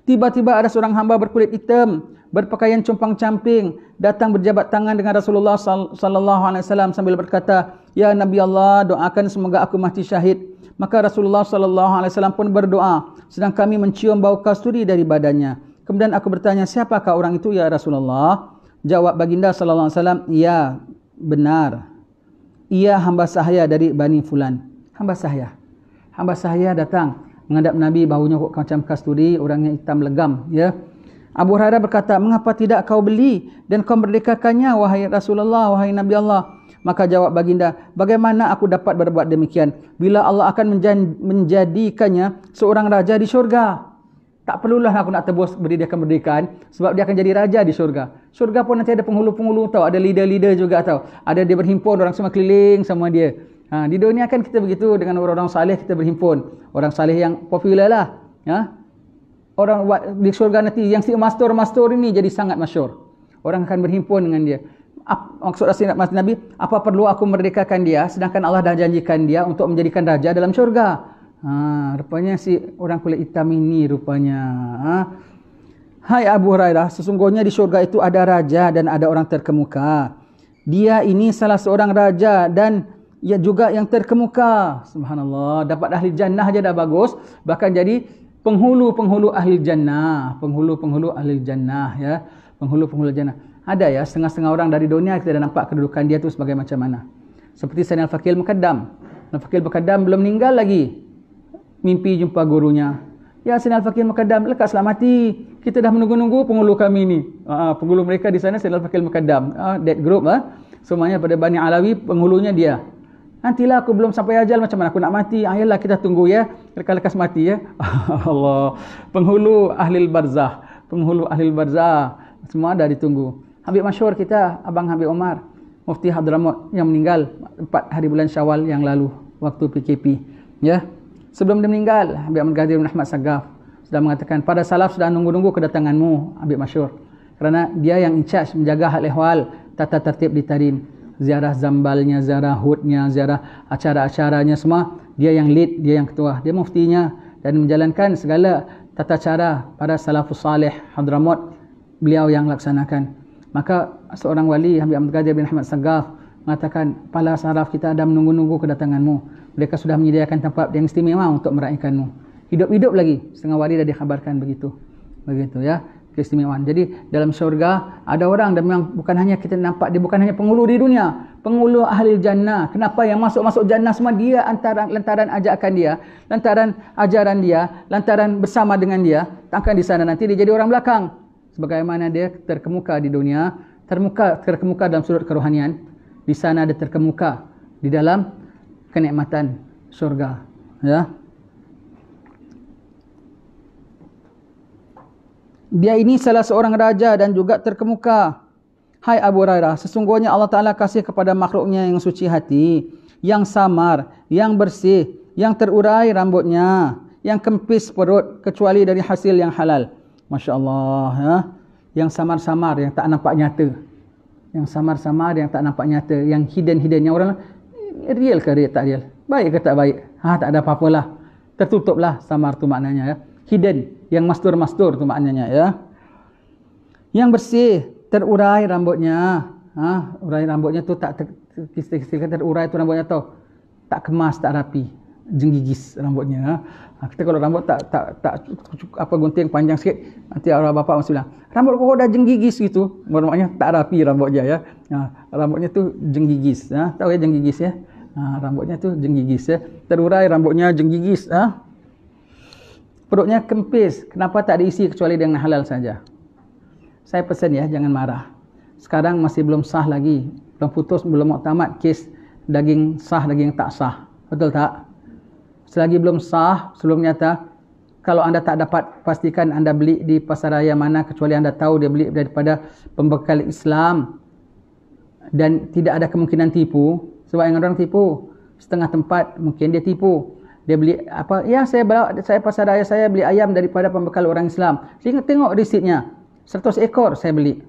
Tiba-tiba ada seorang hamba berkulit hitam, berpakaian compang-camping, datang berjabat tangan dengan Rasulullah sallallahu alaihi wasallam sambil berkata, "Ya Nabi Allah, doakan semoga aku mati syahid." Maka Rasulullah sallallahu alaihi wasallam pun berdoa, sedang kami mencium bau kasturi dari badannya. Kemudian aku bertanya, "Siapakah orang itu ya Rasulullah?" Jawab baginda sallallahu alaihi wasallam, "Ya, benar. Ia hamba sahaya dari Bani Fulan." Hamba sahaya. Hamba sahaya datang menghadap Nabi, baunya macam kasturi, orangnya hitam legam, ya. Abu Hurairah berkata, "Mengapa tidak kau beli dan kau merdekakannya, wahai Rasulullah, wahai Nabi Allah?" Maka jawab baginda, "Bagaimana aku dapat berbuat demikian bila Allah akan menjadikannya seorang raja di syurga?" Tak perlulah aku nak tebus beri dia kemerdekaan sebab dia akan jadi raja di syurga. Syurga pun nanti ada penghulu-penghulu tahu, ada leader-leader juga tahu. Ada dia berhimpun, orang semua keliling sama dia. Di dunia kan kita begitu, dengan orang-orang saleh kita berhimpun. Orang saleh yang popular lah. Orang di syurga nanti yang si mastur-mastur ini jadi sangat masyhur. Orang akan berhimpun dengan dia. Maksud Nabi, apa perlu aku merdekakan dia sedangkan Allah dah janjikan dia untuk menjadikan raja dalam syurga. Rupanya si orang kulit hitam ini rupanya. Hai Abu Hurairah, sesungguhnya di syurga itu ada raja dan ada orang terkemuka. Dia ini salah seorang raja dan ia juga yang terkemuka. Subhanallah, dapat ahli jannah aja dah bagus, bahkan jadi penghulu-penghulu ahli jannah, penghulu-penghulu ahli jannah ya, penghulu-penghulu jannah. Ada ya, setengah-setengah orang dari dunia kita dah nampak kedudukan dia tu sebagai macam mana. Seperti Sayyidina Al-Faqih Al-Muqaddam. Al-Faqih Al-Muqaddam belum meninggal lagi, mimpi jumpa gurunya. Ya Sayyidina Al-Faqih Al-Muqaddam, lekas selamat mati. Kita dah menunggu-nunggu penghulu kami ni. Penghulu mereka di sana Sayyidina Al-Faqih Al-Muqaddam. That group semuanya pada Bani Alawi, penghulunya dia. Nantilah aku belum sampai ajal, macam mana aku nak mati? Ayolah kita tunggu ya, lekas-lekas mati ya. Allah, penghulu ahli barzah, penghulu ahli barzah, semua dah ditunggu. Habib masyhur kita, Abang Habib Omar, Mufti Hadramaut yang meninggal 4 hari bulan Syawal yang lalu waktu PKP. Ya. Sebelum dia meninggal, Habib Ahmad Ghadir bin Ahmad Sagaf sudah mengatakan, pada salaf sudah nunggu-nunggu kedatanganmu, Habib masyhur. Kerana dia yang in charge menjaga hal ehwal, tata tertib di Tarim. Ziarah zambalnya, ziarah hudnya, ziarah acara-acaranya semua, dia yang lead, dia yang ketua, dia muftinya dan menjalankan segala tata cara para salafus salih Hadramaut, beliau yang laksanakan. Maka seorang wali Habib Ahmad Ghadir bin Ahmad Sagaf mengatakan, para salaf kita ada menunggu-nunggu kedatanganmu. Mereka sudah menyediakan tempat yang istimewa untuk meraihkanmu. Hidup-hidup lagi, setengah wali dah dikhabarkan begitu. Begitu ya, keistimewaan. Jadi dalam syurga ada orang dan memang bukan hanya kita nampak dia bukan hanya penghulu di dunia, penghulu ahli jannah. Kenapa yang masuk-masuk jannah semua dia lantaran ajakan dia, lantaran ajaran dia, lantaran bersama dengan dia. Takkan di sana nanti dia jadi orang belakang. Sebagaimana dia terkemuka di dunia, terkemuka dalam sudut kerohanian, di sana ada terkemuka di dalam kenikmatan syurga. Ya. Dia ini salah seorang raja dan juga terkemuka. Hai Abu Hurairah, sesungguhnya Allah Ta'ala kasih kepada makhluknya yang suci hati, yang samar, yang bersih, yang terurai rambutnya, yang kempis perut, kecuali dari hasil yang halal. Masya Allah ya. Yang samar-samar, yang tak nampak nyata. Yang samar-samar, yang tak nampak nyata. Yang hidden-hidden, yang orang real ke tak real? Baik ke tak baik? Tak ada apa-apalah. Tertutuplah samar tu maknanya ya. Hidden, yang mastur-mastur tu maknanya ya. Yang bersih, terurai rambutnya. Urai rambutnya tu tak terurai tu rambutnya tu. Tak kemas, tak rapi. Jenggigis rambutnya. Kita kalau rambut tak apa gunting panjang sikit, nanti orang bapa mesti bilang, rambut kau dah jenggigis gitu. Maknanya tak rapi rambutnya ya. Rambutnya tu jenggigis. Tahu ya jenggigis ya? Rambutnya tu jenggigis ya. Terurai rambutnya jenggigis. Perutnya kempis. Kenapa tak diisi kecuali dengan halal saja? Saya pesan ya, jangan marah. Sekarang masih belum sah lagi. Belum putus, belum muktamad kes daging sah, daging tak sah. Betul tak? Selagi belum sah, sebelum nyata, kalau anda tak dapat pastikan anda beli di pasaraya mana, kecuali anda tahu dia beli daripada pembekal Islam dan tidak ada kemungkinan tipu. Sebab yang orang tipu setengah tempat mungkin dia tipu. Dia beli apa? Ya, saya pasaraya saya beli ayam daripada pembekal orang Islam. Tengok resitnya. 100 ekor saya beli.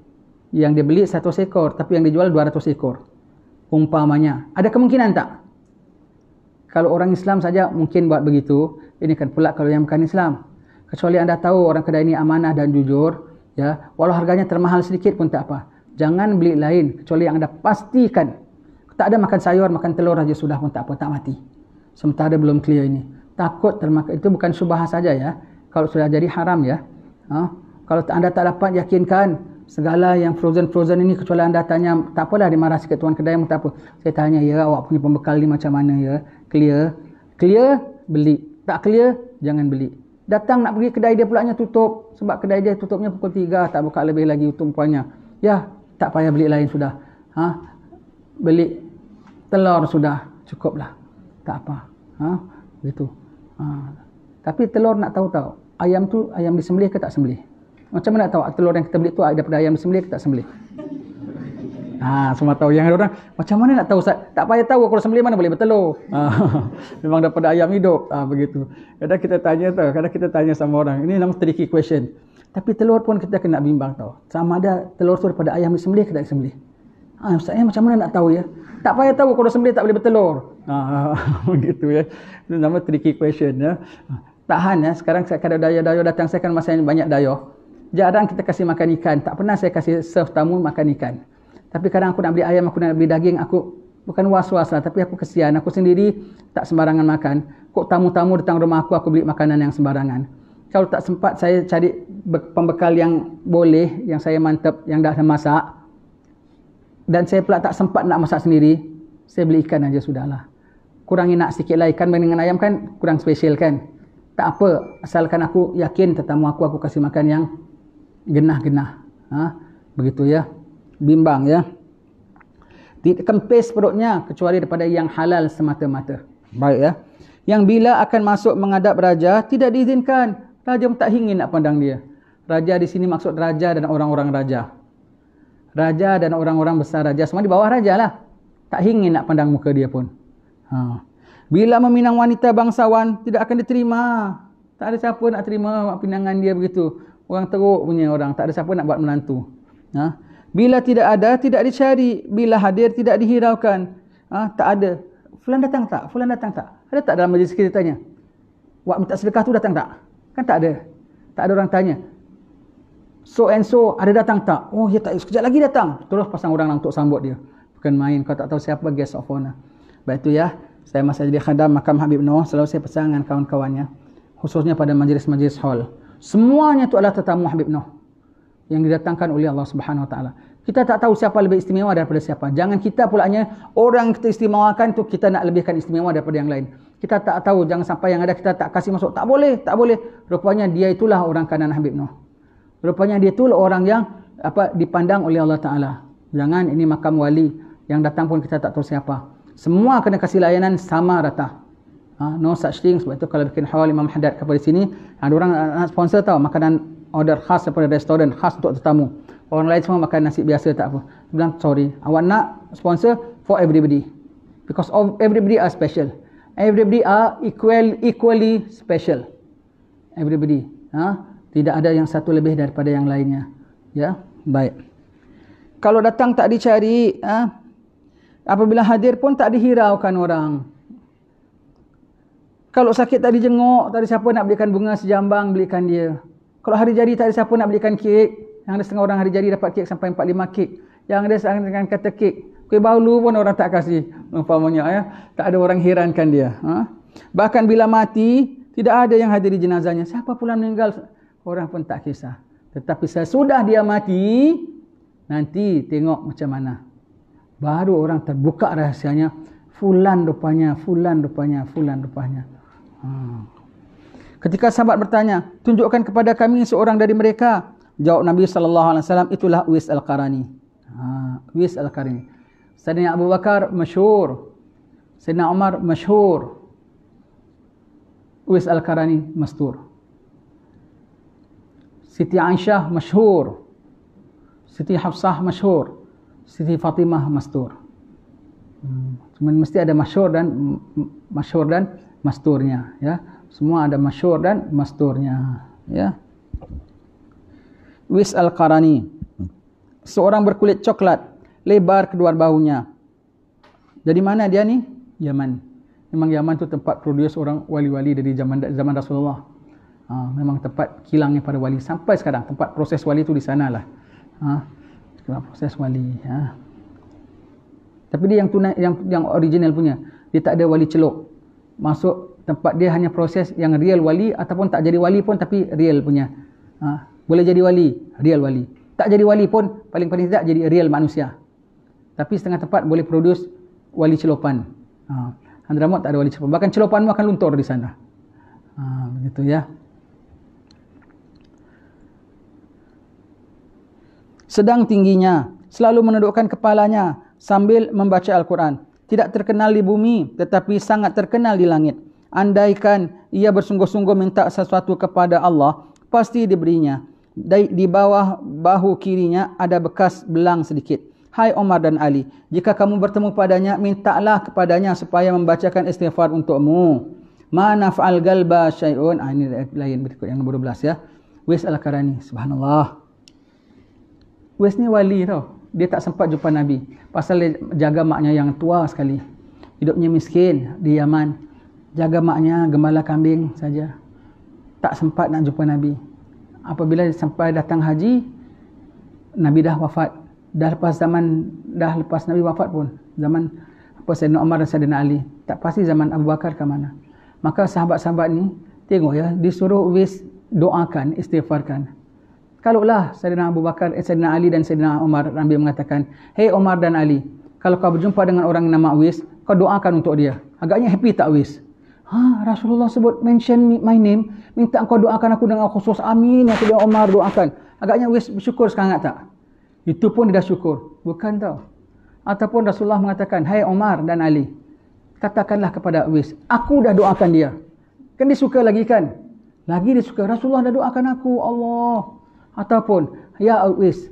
Yang dia beli 100 ekor, tapi yang dijual 200 ekor. Umpamanya. Ada kemungkinan tak? Kalau orang Islam saja mungkin buat begitu, ini kan pula kalau yang bukan Islam. Kecuali anda tahu orang kedai ini amanah dan jujur, ya, walau harganya termahal sedikit pun tak apa. Jangan beli lain kecuali yang anda pastikan. Tak ada makan sayur, makan telur aja sudah pun tak apa, tak mati. Sementara belum clear ini. Takut termakan, itu bukan syubhah saja ya. Kalau sudah jadi haram ya. Kalau anda tak dapat yakinkan segala yang frozen ini, kecuali anda tanya, tak apalah dimarah sikit tuan kedai, tak apa. Saya tanya, ya awak punya pembekal ni macam mana ya? Clear, beli. Tak clear, jangan beli. Datang nak pergi kedai dia pulaknya tutup. Sebab kedai dia tutupnya pukul 3, tak buka lebih lagi tumpuannya. Ya, tak payah beli lain sudah. Beli telur sudah, cukuplah. Tak apa. Begitu. Tapi telur nak tahu-tahu. ayam tu ayam disembelih ke tak sembelih? Macam mana tahu telur yang kita beli tu daripada ayam disembelih ke tak sembelih? Semua tahu. Yang ada orang, macam mana nak tahu? Tak payah tahu, kalau sembelih mana boleh bertelur. Memang daripada ayam hidup. Begitu. Kadang kita tanya sama orang. Ini namanya tricky question. Tapi telur pun kita kena bimbang tahu. Sama ada telur tu daripada ayam disembelih ke tak disembelih. Ustaz, macam mana nak tahu ya? Tak payah tahu, kalau sembelih tak boleh bertelur. Begitu ya. Itu namanya tricky question ya. Tahan ya. Sekarang kalau dayo datang, saya kan masih banyak dayo. Jarang kita kasih makan ikan. Tak pernah saya kasih serve tamu makan ikan. Tapi kadang aku nak beli ayam, aku nak beli daging, aku bukan was-was lah, tapi aku kesian. Aku sendiri tak sembarangan makan. Kok tamu-tamu datang rumah aku beli makanan yang sembarangan. Kalau tak sempat, saya cari pembekal yang boleh, yang saya mantap, yang dah masak. Dan saya pula tak sempat nak masak sendiri, saya beli ikan aja sudahlah. Kurangi nak sikit lah, ikan dengan ayam kan kurang special kan. Tak apa, asalkan aku yakin tetamu aku kasih makan yang genah-genah. Begitu ya. Bimbang ya. Tidak kempis perutnya kecuali daripada yang halal semata-mata. Baik ya. Yang bila akan masuk menghadap raja tidak diizinkan. Raja pun tak ingin nak pandang dia. Raja di sini maksud raja dan orang-orang raja. Raja dan orang-orang besar raja semua di bawah raja lah. Tak ingin nak pandang muka dia pun. Bila meminang wanita bangsawan tidak akan diterima. Tak ada siapa nak terima pinangan dia begitu. Orang teruk punya orang. Tak ada siapa nak buat menantu. Bila tidak ada, tidak dicari. Bila hadir, tidak dihiraukan. Tak ada. Fulan datang tak? Fulan datang tak? Ada tak dalam majlis kita tanya? Wak minta sedekah tu datang tak? Kan tak ada. Tak ada orang tanya. So and so, ada datang tak? Oh, ya tak. Sekejap lagi datang. Terus pasang orang untuk sambut dia. Bukan main. Kau tak tahu siapa guest of honor. Baik itu ya. Saya masih jadi khadam makam Habib Noor. Selalu saya pesan dengan kawan-kawannya. Khususnya pada majlis-majlis hall. Semuanya itu adalah tetamu Habib Noor yang didatangkan oleh Allah Subhanahu Wa Taala. Kita tak tahu siapa lebih istimewa daripada siapa. Jangan kita pulanya orang kita istimewakan tu kita nak lebihkan istimewa daripada yang lain. Kita tak tahu, jangan sampai yang ada kita tak kasih masuk. Tak boleh, tak boleh. Rupanya dia itulah orang kanan Habib Noor. Rupanya dia itulah orang yang dipandang oleh Allah Taala. Jangan ini makam wali yang datang pun kita tak tahu siapa. Semua kena kasih layanan sama rata. No such thing. Sebab itu kalau bikin hall Imam Haddad kepada sini, ada orang nak sponsor tahu makanan order khas daripada restoran, khas untuk tetamu. Orang lain semua makan nasi biasa tak apa. Dia bilang, sorry, awak nak sponsor for everybody. Because everybody are special. Everybody are equally special. Everybody. Tidak ada yang satu lebih daripada yang lainnya. Ya, baik. Kalau datang tak dicari, apabila hadir pun tak dihiraukan orang. Kalau sakit tak dijenguk, tak ada siapa nak belikan bunga sejambang, belikan dia. Kalau hari jadi tak ada siapa nak belikan kek. Yang ada setengah orang hari jadi dapat kek sampai 4-5 kek. Yang ada dengan kata kek. Kuih baulu pun orang tak kasih. Umpamanya ya. Tak ada orang herankan dia. Bahkan bila mati, tidak ada yang hadir di jenazahnya. Siapa pula meninggal? Orang pun tak kisah. Tetapi sesudah dia mati, nanti tengok macam mana. Baru orang terbuka rahsianya. Fulan rupanya, fulan rupanya, fulan rupanya. Ketika sahabat bertanya, tunjukkan kepada kami seorang dari mereka. Jawab Nabi SAW, itulah Uwais Al-Qarani. Uwais Al-Qarani. Sayyidina Abu Bakar, masyhur. Sayyidina Umar, masyhur. Uwais Al-Qarani, mastur. Siti Aisyah, masyhur. Siti Hafsah, masyhur. Siti Fatimah, mastur. Cuma mesti ada masyhur dan masturnya. Ya. Semua ada masyhur dan masturnya. Ya. Uwais Al-Qarani, seorang berkulit coklat, lebar kedua bahunya. Dari mana dia ni? Yaman. Memang Yaman tu tempat produce orang wali-wali dari zaman Rasulullah. Memang tempat kilangnya para wali sampai sekarang. Tempat proses wali tu di sanalah. Proses wali. Tapi dia yang original punya. Dia tak ada wali celuk. Masuk tempat dia hanya proses yang real wali ataupun tak jadi wali pun tapi real punya. Boleh jadi wali, real wali. Tak jadi wali pun paling-paling tidak jadi real manusia. Tapi setengah tempat boleh produce wali celopan. Hadramaut tak ada wali celopan. Bahkan celopanmu akan luntur di sana. Begitu ya. Sedang tingginya, selalu menundukkan kepalanya sambil membaca Al-Quran. Tidak terkenal di bumi, tetapi sangat terkenal di langit. Andaikan ia bersungguh-sungguh minta sesuatu kepada Allah, pasti diberinya. Di bawah bahu kirinya ada bekas belang sedikit. Hai Umar dan Ali, jika kamu bertemu padanya, mintalah kepadanya supaya membacakan istighfar untukmu. Ma naf'al galba syai'un. Ini lain berikut yang nombor 12 ya. Uwais Al-Qarani, subhanallah. Uwais ni wali tau. Dia tak sempat jumpa Nabi. Pasal dia jaga maknya yang tua sekali. Hidupnya miskin di Yaman. Jaga maknya gembala kambing saja. Tak sempat nak jumpa Nabi. Apabila sampai datang haji, Nabi dah wafat. Dah lepas Nabi wafat pun. Zaman Sayyidina Umar dan Sayyidina Ali. Tak pasti zaman Abu Bakar ke mana. Maka sahabat-sahabat ni, tengok ya, disuruh Uwais doakan, istighfarkan. Kalaulah Sayyidina Abu Bakar, Sayyidina Ali dan Sayyidina Umar, Nabi mengatakan, "Hei Umar dan Ali, kalau kau berjumpa dengan orang nama Uwais, kau doakan untuk dia." Agaknya happy tak Uwais? Rasulullah sebut, mention my name, minta engkau doakan aku dengan khusus. Amin, ya Sayyidina Umar doakan. Agaknya Uwais bersyukur sangat tak? Itu pun dia dah syukur. Bukan tau. Ataupun Rasulullah mengatakan, "Hai Umar dan Ali, katakanlah kepada Uwais, aku dah doakan dia." Kan dia suka lagi kan? Lagi dia suka, Rasulullah dah doakan aku, Allah. Ataupun, "Ya Uwais,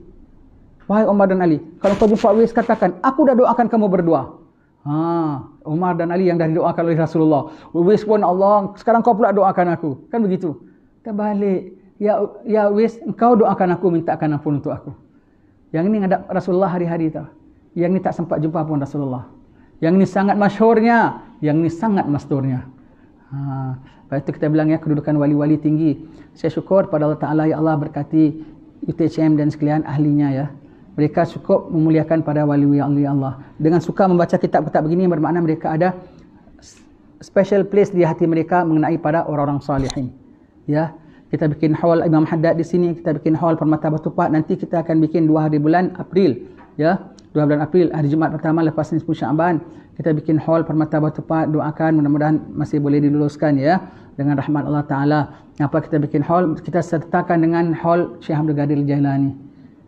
wahai Umar dan Ali, kalau kau jumpa Uwais, katakan, aku dah doakan kamu berdua." Umar dan Ali yang dah didoakan oleh Rasulullah. Uwais pun, Allah, sekarang kau pula doakan aku. Kan begitu. Terbalik. Ya Uwais, engkau doakan aku, mintakan ampun untuk aku. Yang ini ngadap Rasulullah hari-hari tau. Yang ni tak sempat jumpa pun Rasulullah. Yang ni sangat masyhurnya, yang ni sangat masturnya. Lepas itu kita bilang ya, kedudukan wali-wali tinggi. Saya syukur pada Allah Ta'ala, ya Allah berkati UTCM dan sekalian ahlinya ya. Mereka cukup memuliakan pada wali-wali Allah. Dengan suka membaca kitab-kitab begini, bermakna mereka ada special place di hati mereka mengenai pada orang-orang salihin. Ya, kita bikin haul Imam Haddad di sini, kita bikin haul Permata Batu Pak. Nanti kita akan bikin 2 hari bulan April. Ya, 2 bulan April, hari Jumaat pertama lepas nisfu Syaban, kita bikin haul Permata Batu Pak. Doakan mudah-mudahan masih boleh diluluskan ya, dengan rahmat Allah Ta'ala. Apa kita bikin haul, kita sertakan dengan haul Syekh Abdul Qadir Jailani.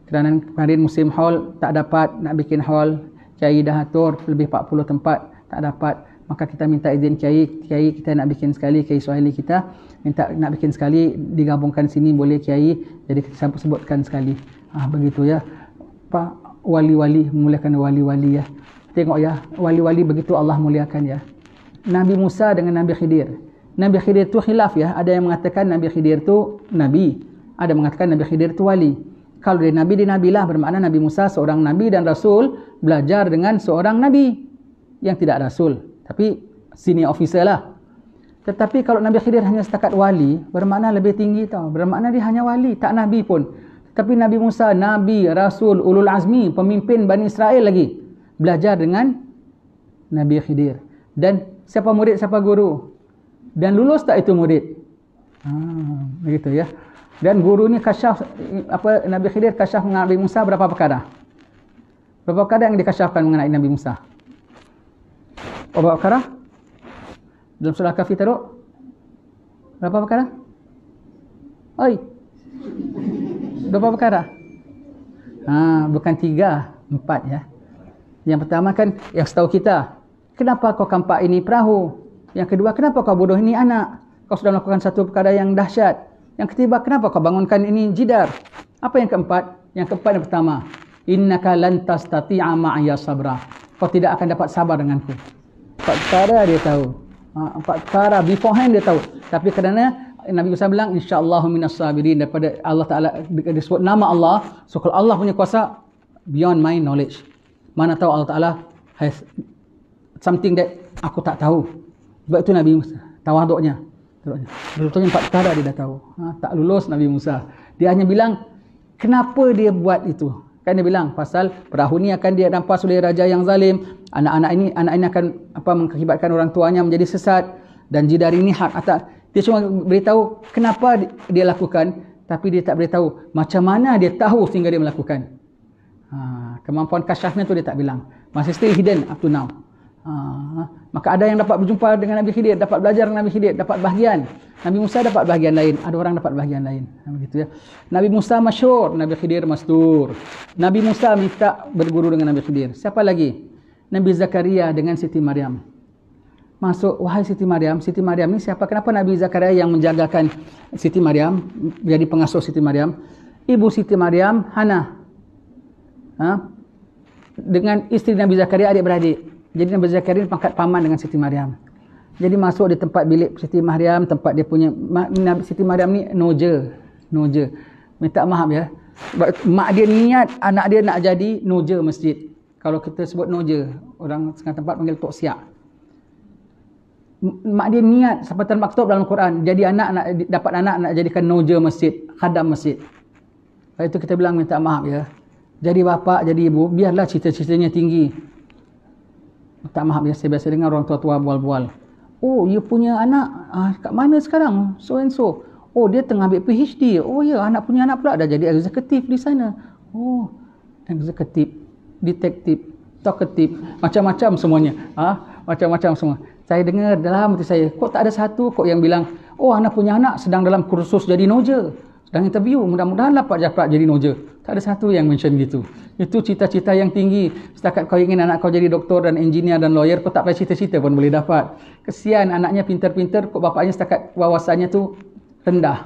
Kerana kemarin musim haul tak dapat nak bikin haul, Kiai dah atur lebih 40 tempat, tak dapat. Maka kita minta izin Kiai kita nak bikin sekali, Kiai Suhaili kita minta nak bikin sekali, digabungkan sini boleh Kiai, jadi kita sebutkan sekali. Begitu ya. Wali-wali, memuliakan wali-wali ya. Tengok ya, wali-wali begitu Allah muliakan ya. Nabi Musa dengan Nabi Khidir. Nabi Khidir tu khilaf ya. Ada yang mengatakan Nabi Khidir tu nabi, ada mengatakan Nabi Khidir tu wali. Kalau dia nabi lah, bermakna Nabi Musa seorang nabi dan rasul belajar dengan seorang nabi yang tidak rasul, tapi senior officer lah. Tetapi kalau Nabi Khidir hanya setakat wali, bermakna lebih tinggi tau. Bermakna dia hanya wali, tak nabi pun. Tapi Nabi Musa, nabi, rasul, ulul azmi, pemimpin Bani Israel lagi, belajar dengan Nabi Khidir. Dan siapa murid, siapa guru? Dan lulus tak itu murid? Begitu ya. Dan guru ni kasyaf, Nabi Khidir kasyaf mengenai Nabi Musa berapa perkara? Berapa perkara yang dikasyafkan mengenai Nabi Musa? Berapa perkara? Dalam surah Kahfi teruk? Berapa perkara? Oi. Berapa perkara? Bukan 3, 4 ya. Yang pertama kan, yang setahu kita, kenapa kau campak ini perahu? Yang kedua, kenapa kau bodoh ini anak? Kau sudah melakukan satu perkara yang dahsyat. Yang ketiga, kenapa kau bangunkan ini jidar? Apa yang keempat? Yang keempat yang pertama, innaka lan tastati'a ma'iya sabra. Kau tidak akan dapat sabar denganku. 4 perkara dia tahu. 4 perkara beforehand dia tahu. Tapi kerana Nabi Musa bilang, insyaAllahu minas sabirin, daripada Allah Ta'ala disebut nama Allah. So kalau Allah punya kuasa beyond my knowledge. Mana tahu Allah Ta'ala has something that aku tak tahu. Sebab itu Nabi Musa tawaduknya. Betulnya 4 perkara dia dah tahu. Tak lulus Nabi Musa. Dia hanya bilang, kenapa dia buat itu? Kan dia bilang, pasal perahu ni akan dia rampas oleh raja yang zalim. Anak-anak ini akan mengakibatkan orang tuanya menjadi sesat. Dan jidar ini hak atas. Dia cuma beritahu kenapa dia lakukan. Tapi dia tak beritahu macam mana dia tahu sehingga dia melakukan. Kemampuan kasyafnya tu dia tak bilang. Masih still hidden up to now. Maka ada yang dapat berjumpa dengan Nabi Khidir, dapat belajar dengan Nabi Khidir, dapat bahagian. Nabi Musa dapat bahagian lain, ada orang dapat bahagian lain. Begitu ya. Nabi Musa masyhur, Nabi Khidir mastur. Nabi Musa minta berguru dengan Nabi Khidir. Siapa lagi? Nabi Zakaria dengan Siti Maryam. masuk, wahai Siti Maryam. Siti Maryam ni siapa? Kenapa Nabi Zakaria yang menjagakan Siti Maryam, jadi pengasuh Siti Maryam? Ibu Siti Maryam, Hana. Dengan isteri Nabi Zakaria adik-beradik. Jadi Nabi Zakaria pangkat paman dengan Siti Maryam. Jadi masuk di tempat bilik Siti Maryam, tempat dia punya, Siti Maryam ni noja. Minta maaf ya. Mak dia niat anak dia nak jadi noja masjid. Kalau kita sebut noja, orang setengah tempat panggil tok siak. Mak dia niat seperti maktub dalam Quran, jadi dapat anak nak jadikan noja masjid, khadam masjid. Lepas itu kita bilang minta maaf ya. Jadi bapa, jadi ibu, biarlah cita-citanya tinggi. Minta maaf ya, saya biasa dengar orang tua-tua bual-bual. Oh, you punya anak kat mana sekarang? So and so. Oh, dia tengah ambil PhD. Oh ya, punya anak pula dah jadi eksekutif di sana. Oh, eksekutif, detektif, talkatif, macam-macam semuanya. Macam-macam semua. Saya dengar dalam hati saya, kok tak ada satu kok yang bilang, oh anak punya anak sedang dalam kursus jadi noja. Sedang interview, mudah-mudahan dapat jadi noja. Tak ada satu yang mention gitu. Itu cita-cita yang tinggi. Setakat kau ingin anak kau jadi doktor dan engineer dan lawyer, kau tak payah cita-cita pun boleh dapat. Kesian anaknya pintar-pintar, kok bapaknya setakat wawasannya tu rendah.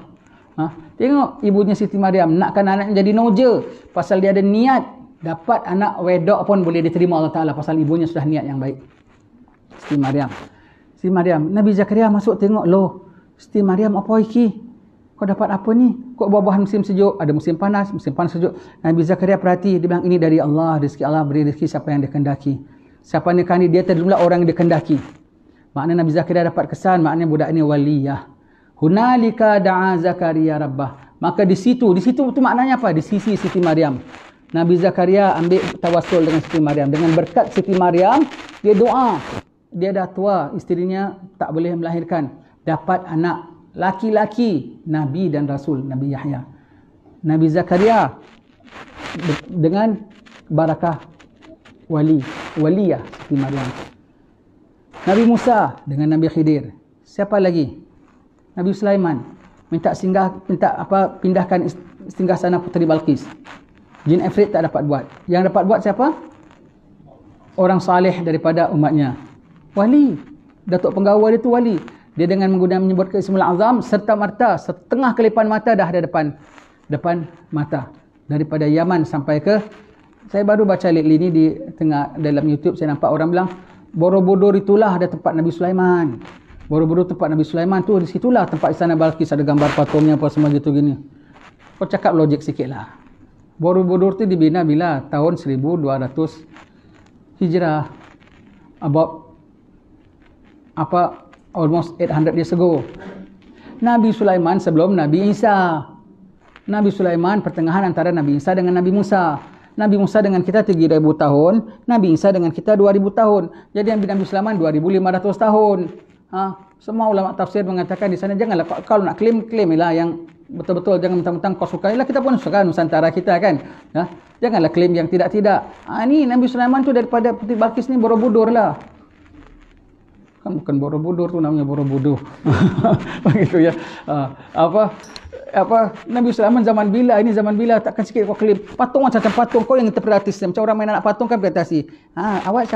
Tengok ibunya Siti Maryam, nakkan anaknya jadi noja. Pasal dia ada niat, dapat anak wedok pun boleh diterima Allah Ta'ala. Pasal ibunya sudah niat yang baik. Siti Maryam. Nabi Zakaria masuk tengok, loh, Siti Maryam apa iki? Kau dapat apa ni? Kok buah-buahan musim sejuk? Ada musim panas sejuk. Nabi Zakaria perhati, dia bilang ini dari Allah, rezeki Allah beri rezeki siapa yang dia kendaki. Siapa yang dikendaki, dia terjumlah orang yang dia kendaki. Maknanya Nabi Zakaria dapat kesan, maknanya budak ini waliyah. Hunalika da'a Zakaria rabbah. Maka di situ tu maknanya apa? Di sisi Siti Maryam. Nabi Zakaria ambil tawassul dengan Siti Maryam. Dengan berkat Siti Maryam, dia doa. Dia dah tua, isterinya tak boleh melahirkan. Dapat anak laki-laki, Nabi dan Rasul, Nabi Yahya. Nabi Zakaria dengan barakah waliyah Siti Maryam. Nabi Musa dengan Nabi Khidir. Siapa lagi? Nabi Sulaiman pindahkan singgah sana Puteri Balqis. Jin Ifrit tak dapat buat. Yang dapat buat siapa? Orang saleh daripada umatnya. Wali. Datuk penggawa dia tu wali. Dia dengan menyebutkan Ismul Azam serta marta, setengah kelipan mata dah ada depan mata. Daripada Yaman sampai ke, saya baru baca lately ni di tengah dalam YouTube, saya nampak orang bilang Borobudur itulah ada tempat Nabi Sulaiman. Borobudur tempat Nabi Sulaiman tu, di situlah tempat istana Balqis, ada gambar patungnya apa semua gitu gini. Kau cakap logik sikitlah. Borobudur tu dibina bila? Tahun 1200 Hijrah. Almost 800 years ago. Nabi Sulaiman sebelum Nabi Isa. Nabi Sulaiman pertengahan antara Nabi Isa dengan Nabi Musa. Nabi Musa dengan kita 3,000 tahun, Nabi Isa dengan kita 2,000 tahun. Jadi Nabi Sulaiman 2,500 tahun. Semua ulama tafsir mengatakan di sana, janganlah kalau nak klaim-klaimilah yang betul-betul, jangan mentang-mentang kau suka. Yalah, kita pun suka Nusantara kita kan. Janganlah klaim yang tidak-tidak. Ni Nabi Sulaiman tu daripada Puteri Balqis ni Borobudur lah. Kan bukan Borobudur tu, namanya Borobudur. Begitu ya. Nabi Sulaiman zaman bila, ini zaman bila, takkan sikit kau klaim patung macam patung, kau yang interpretasi macam orang main anak patung kan interpretasi. Awak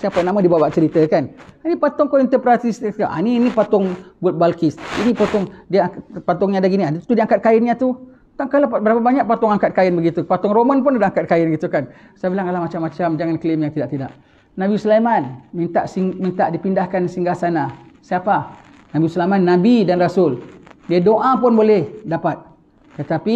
siapa nama dibawa cerita kan. Ini patung kau interpretasi. Ini patung buat Balqis. Ini patung dia, patungnya ada gini. Itu dia angkat kainnya tu. Tangkala berapa banyak patung angkat kain begitu. Patung Roman pun ada angkat kain gitu kan. Saya bilang alah macam-macam, jangan klaim yang tidak-tidak. Nabi Sulaiman minta dipindahkan singgasana. Siapa? Nabi Sulaiman Nabi dan Rasul. Dia doa pun boleh dapat. Tetapi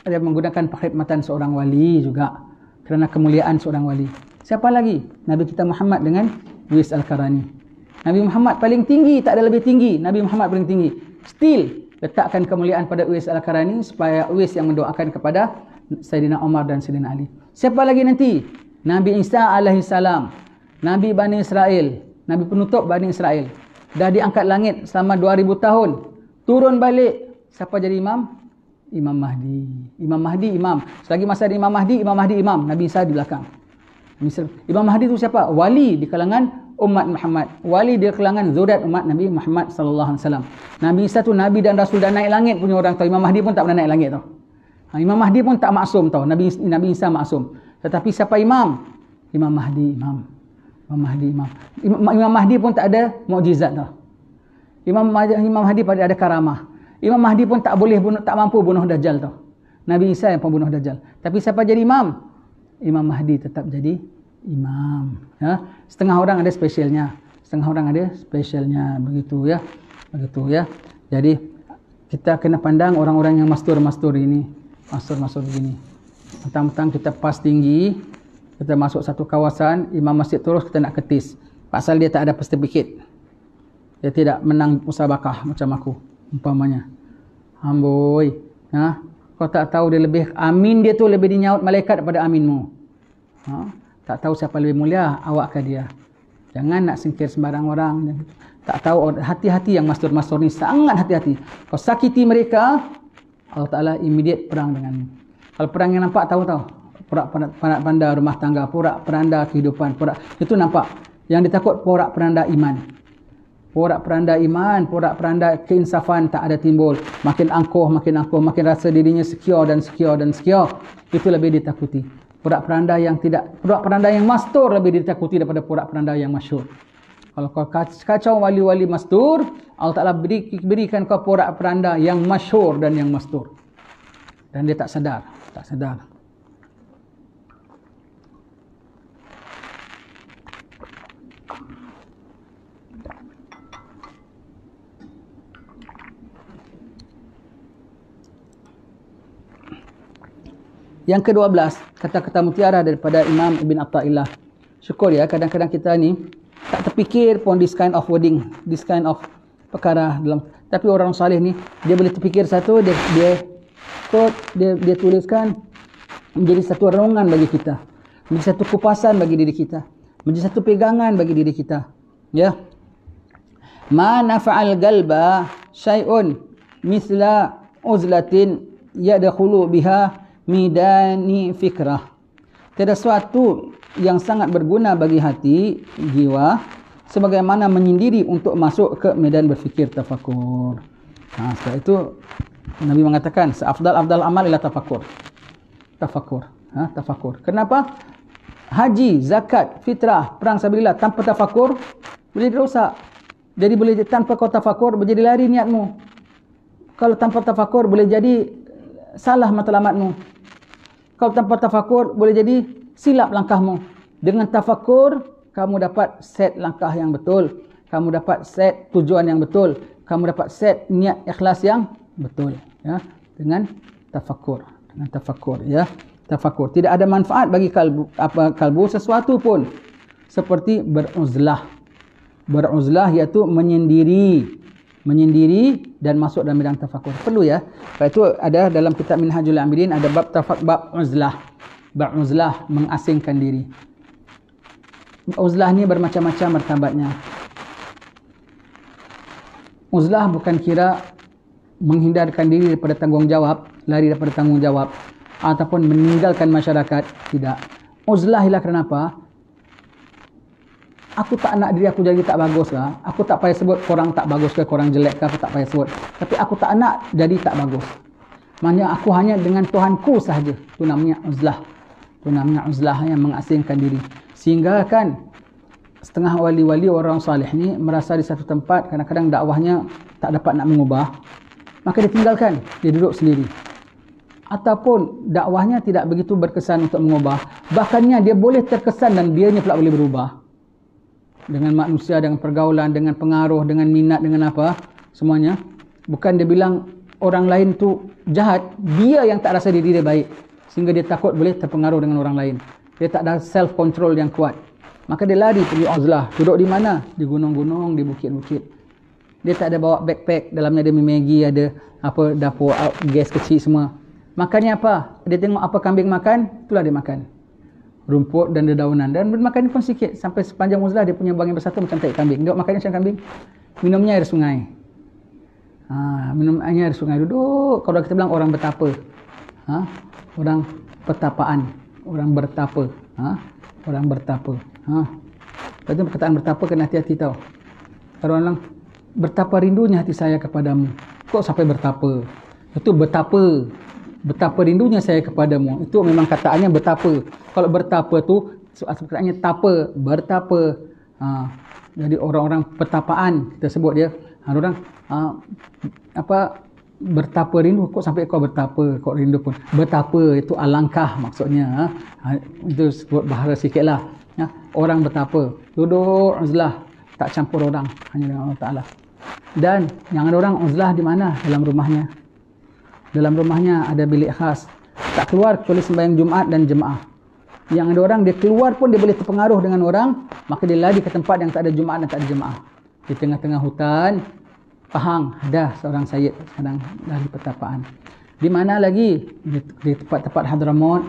dia menggunakan perkhidmatan seorang wali juga. Kerana kemuliaan seorang wali. Siapa lagi? Nabi kita Muhammad dengan Uwais Al-Qarani. Nabi Muhammad paling tinggi, tak ada lebih tinggi. Nabi Muhammad paling tinggi. Still letakkan kemuliaan pada Uwais Al-Qarani supaya Uwais yang mendoakan kepada Sayyidina Umar dan Sayyidina Ali. Siapa lagi nanti? Nabi Isa alaihissalam, Nabi Bani Israel, Nabi penutup Bani Israel. Dah diangkat langit selama 2000 tahun. Turun balik. Siapa jadi imam? Imam Mahdi. Imam Mahdi imam. Selagi masa ada Imam Mahdi, imam. Nabi Isa di belakang. Imam Mahdi itu siapa? Wali di kalangan umat Muhammad. Wali di kalangan zuriat umat Nabi Muhammad sallallahu alaihi wasallam. Nabi Isa tu Nabi dan Rasul dan naik langit punya orang tahu. Imam Mahdi pun tak pernah naik langit tau. Imam Mahdi pun tak maksum tau. Nabi Isa maksum. Tetapi siapa imam? Imam Mahdi imam. Imam Mahdi, Imam Mahdi pun tak ada mukjizat tau. Imam Mahdi pada ada karamah. Imam Mahdi pun tak mampu bunuh Dajjal tau. Nabi Isa yang pembunuh Dajjal. Tapi siapa jadi imam? Imam Mahdi tetap jadi imam. Ya. Setengah orang ada spesialnya. Begitu ya. Jadi kita kena pandang orang-orang yang mastur ini. Mastur begini. Mentang-mentang kita pas tinggi, kita masuk satu kawasan, imam masjid terus kita nak ketis. Pasal dia tak ada sertifikat. Dia tidak menang musabakah macam aku, umpamanya. Amboi. Ha? Kau tak tahu dia lebih, amin dia tu lebih dinyaut malaikat daripada aminmu. Ha? Tak tahu siapa lebih mulia, awak ke dia. Jangan nak singkir sembarang orang. Tak tahu, hati-hati yang mastur-mastur ni, sangat hati-hati. Kau sakiti mereka, Allah Ta'ala immediate perang denganmu. Kalau perang yang nampak tahu. Porak-peranda rumah tangga, porak-peranda kehidupan, itu nampak. Yang ditakut porak-peranda iman. Porak-peranda iman, porak-peranda keinsafan tak ada timbul. Makin angkuh, makin rasa dirinya secure. Itu lebih ditakuti. Porak-peranda yang mastur lebih ditakuti daripada porak-peranda yang masyhur. Kalau kau kacau wali-wali mastur, Allah Ta'ala berikan kau porak-peranda yang masyhur dan yang mastur. Dan dia tak sadar. Yang ke-12, kata-kata mutiara daripada Imam Ibn Atha'illah. Syukur ya, kadang-kadang kita ni tak terfikir pun this kind of wording, this kind of perkara dalam. Tapi orang saleh ni, dia boleh terfikir satu, dia tuliskan menjadi satu renungan bagi kita, menjadi satu kupasan bagi diri kita, menjadi satu pegangan bagi diri kita. Ya. Ma nafa'al galba syai'un misla uzlatin yadkhulu biha midani fikrah. Tiada sesuatu yang sangat berguna bagi hati, jiwa, sebagaimana menyendiri untuk masuk ke medan berfikir tafakur. Setelah itu Nabi mengatakan seafdal amal ialah tafakur. Tafakur. Kenapa? Haji, zakat, fitrah, perang sabilillah tanpa tafakur boleh rosak. Jadi boleh tanpa kau tafakur menjadi lari niatmu. Kalau tanpa tafakur boleh jadi salah matlamatmu. Kalau tanpa tafakur boleh jadi silap langkahmu. Dengan tafakur kamu dapat set langkah yang betul, kamu dapat set tujuan yang betul, kamu dapat set niat ikhlas yang betul, ya. Dengan tafakur, ya. Tafakur tidak ada manfaat bagi kalbu sesuatu pun seperti beruzlah iaitu menyendiri dan masuk dalam bidang tafakur. Perlu ya. Sebab itu ada dalam kitab Minhajul Amilin ada bab uzlah. Bab uzlah, mengasingkan diri. Uzlah ni bermacam-macam martabatnya. Uzlah bukan kira menghindarkan diri daripada tanggungjawab, lari daripada tanggungjawab ataupun meninggalkan masyarakat, tidak. Uzlah ialah kenapa? Aku tak nak diri aku jadi tak bagus lah. Aku tak payah sebut korang tak bagus ke, korang jelek ke, aku tak payah sebut. Tapi aku tak nak jadi tak bagus. Maknanya aku hanya dengan Tuhanku sahaja. Itu namanya uzlah. Itu namanya uzlah yang mengasingkan diri. Sehingga kan setengah wali-wali orang salih ni merasa di satu tempat kadang-kadang dakwahnya tak dapat nak mengubah. Maka dia tinggalkan. Dia duduk sendiri. Ataupun dakwahnya tidak begitu berkesan untuk mengubah. Bahkannya dia boleh terkesan dan dianya pula boleh berubah. Dengan manusia, dengan pergaulan, dengan pengaruh, dengan minat, dengan apa, semuanya. Bukan dia bilang orang lain tu jahat, dia yang tak rasa diri dia baik. Sehingga dia takut boleh terpengaruh dengan orang lain. Dia tak ada self control yang kuat. Maka dia lari pergi uzlah. Duduk di mana? Di gunung-gunung, di bukit-bukit. Dia tak ada bawa backpack, dalamnya ada Maggi, ada apa dapur, gas kecil semua. Makannya apa? Dia tengok apa kambing makan, itulah dia makan. Rumput dan dedaunan, dan makannya pun sikit. Sampai sepanjang uzlah dia punya bang yang bersatu macam tai kambing. Dia makannya macam kambing. Minumnya air sungai. Minum air sungai. Duduk. Kalau kita bilang orang bertapa. Orang pertapaan. Orang bertapa. Orang bertapa. Lepas tu perkataan bertapa kena hati-hati tau. Kalau orang bilang betapa rindunya hati saya kepadamu. Kok sampai bertapa? Itu betapa rindunya saya kepadamu. Itu memang kataannya betapa. Kalau bertapa tu asal katanya tapa, bertapa. Jadi orang-orang pertapaan kita sebut dia. Orang bertapa rindu, kok sampai kau bertapa, kau rindu pun. Bertapa itu alangkah maksudnya. Itu sebut bahasa sikitlah. Orang bertapa, duduk uzlah, tak campur orang, hanya dengan Allah Ta'ala. Dan yang ada orang uzlah di mana? Dalam rumahnya. Dalam rumahnya ada bilik khas. Tak keluar kecuali sembahyang Jumaat dan jemaah. Yang ada orang dia keluar pun dia boleh terpengaruh dengan orang, maka dia lari ke tempat yang tak ada Jumaat dan tak ada jemaah. Di tengah-tengah hutan, Pahang, ada seorang sayyid sedang dari pertapaan. Di mana lagi? Di tempat-tempat Hadramaut.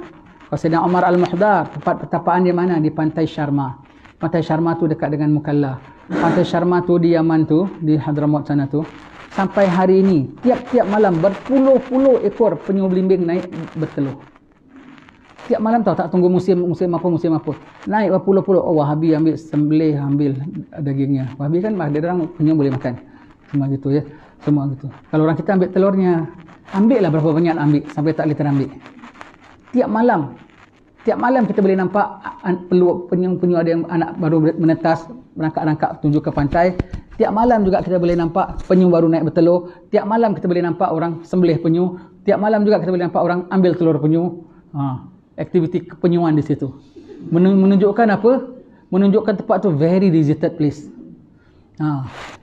Kalau Sayyidina Umar Al-Muhdar, tempat pertapaan di mana? Di Pantai Sharma. Pantai Sharma tu dekat dengan Mukalla. Pantai Sharma tu di Yaman tu, di Hadramaut sana tu. Sampai hari ini, tiap-tiap malam berpuluh-puluh ekor penyu belimbing naik bertelur. Tiap malam tahu, tak tunggu musim apa. Naik berpuluh-puluh. Oh, Wahabi ambil sembelih, ambil dagingnya. Wahabi kan ada orang penyu boleh makan. Semua gitu ya. Semua gitu. Kalau orang kita ambil telurnya, ambil lah berapa banyak ambil sampai tak boleh terambil. Tiap malam kita boleh nampak penyu ada yang anak baru menetas, berangkat-rangkak tunjuk ke pantai. Tiap malam juga kita boleh nampak penyu baru naik bertelur. Tiap malam kita boleh nampak orang sembelih penyu. Tiap malam juga kita boleh nampak orang ambil telur penyu. Aktiviti kepenyuan di situ. Menunjukkan apa? Menunjukkan tempat tu very visited place.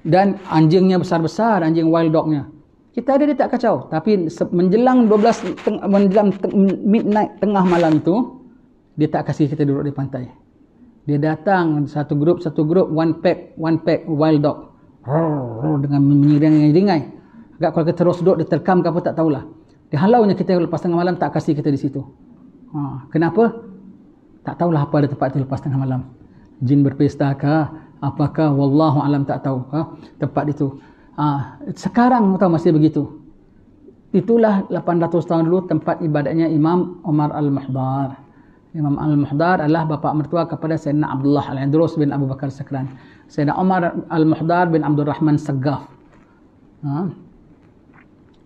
Dan anjingnya besar-besar, anjing wild dognya. Kita ada dia tak kacau, tapi menjelang midnight tengah malam itu, dia tak kasih kita duduk di pantai. Dia datang satu grup one pack wild dog. Dengan menyiring-nyiringai. Agak kalau kita terus duduk dia terkam ke apa tak tahulah. Dia halaunya kita lepas tengah malam, tak kasih kita di situ. Kenapa? Tak tahulah apa ada tempat itu lepas tengah malam. Jin berpesta kah? Apakah? Wallahu alam, tak tahu tempat itu. Sekarang tahu masih begitu. Itulah 800 tahun dulu tempat ibadatnya Imam Umar Al-Muhdar. Imam Al-Muhdar adalah bapa mertua kepada Sayyidina Abdullah Al-Idrus bin Abu Bakar Sakran. Sayyidina Umar Al-Muhdar bin Abdul Rahman Saggaf.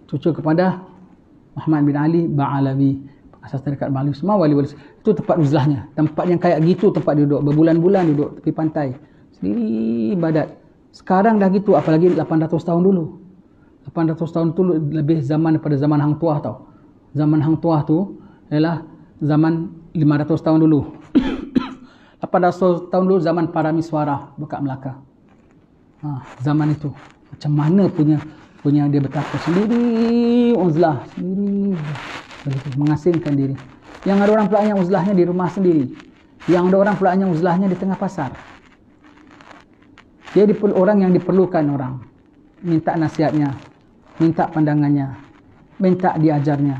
Cucu kepada Muhammad bin Ali Ba'alawi. Asas tarekat Ba'alawi. Semua wali-wali. Itu tempat uzlahnya. Tempat yang kayak gitu tempat dia duduk. Berbulan-bulan duduk tepi pantai. Sendiri ibadat. Sekarang dah gitu, apalagi 800 tahun dulu. 800 tahun tu lebih zaman daripada zaman Hang Tuah tau. Zaman Hang Tuah tu ialah zaman 500 tahun dulu. 800 tahun dulu zaman Paramiswara Bekat Melaka. Zaman itu. Macam mana punya dia betapa sendiri uzlah. Sendiri. Begitu, mengasingkan diri. Yang ada orang pula yang uzlahnya di rumah sendiri. Yang ada orang pula yang uzlahnya di tengah pasar. Dia orang yang diperlukan orang. Minta nasihatnya, minta pandangannya, minta diajarnya.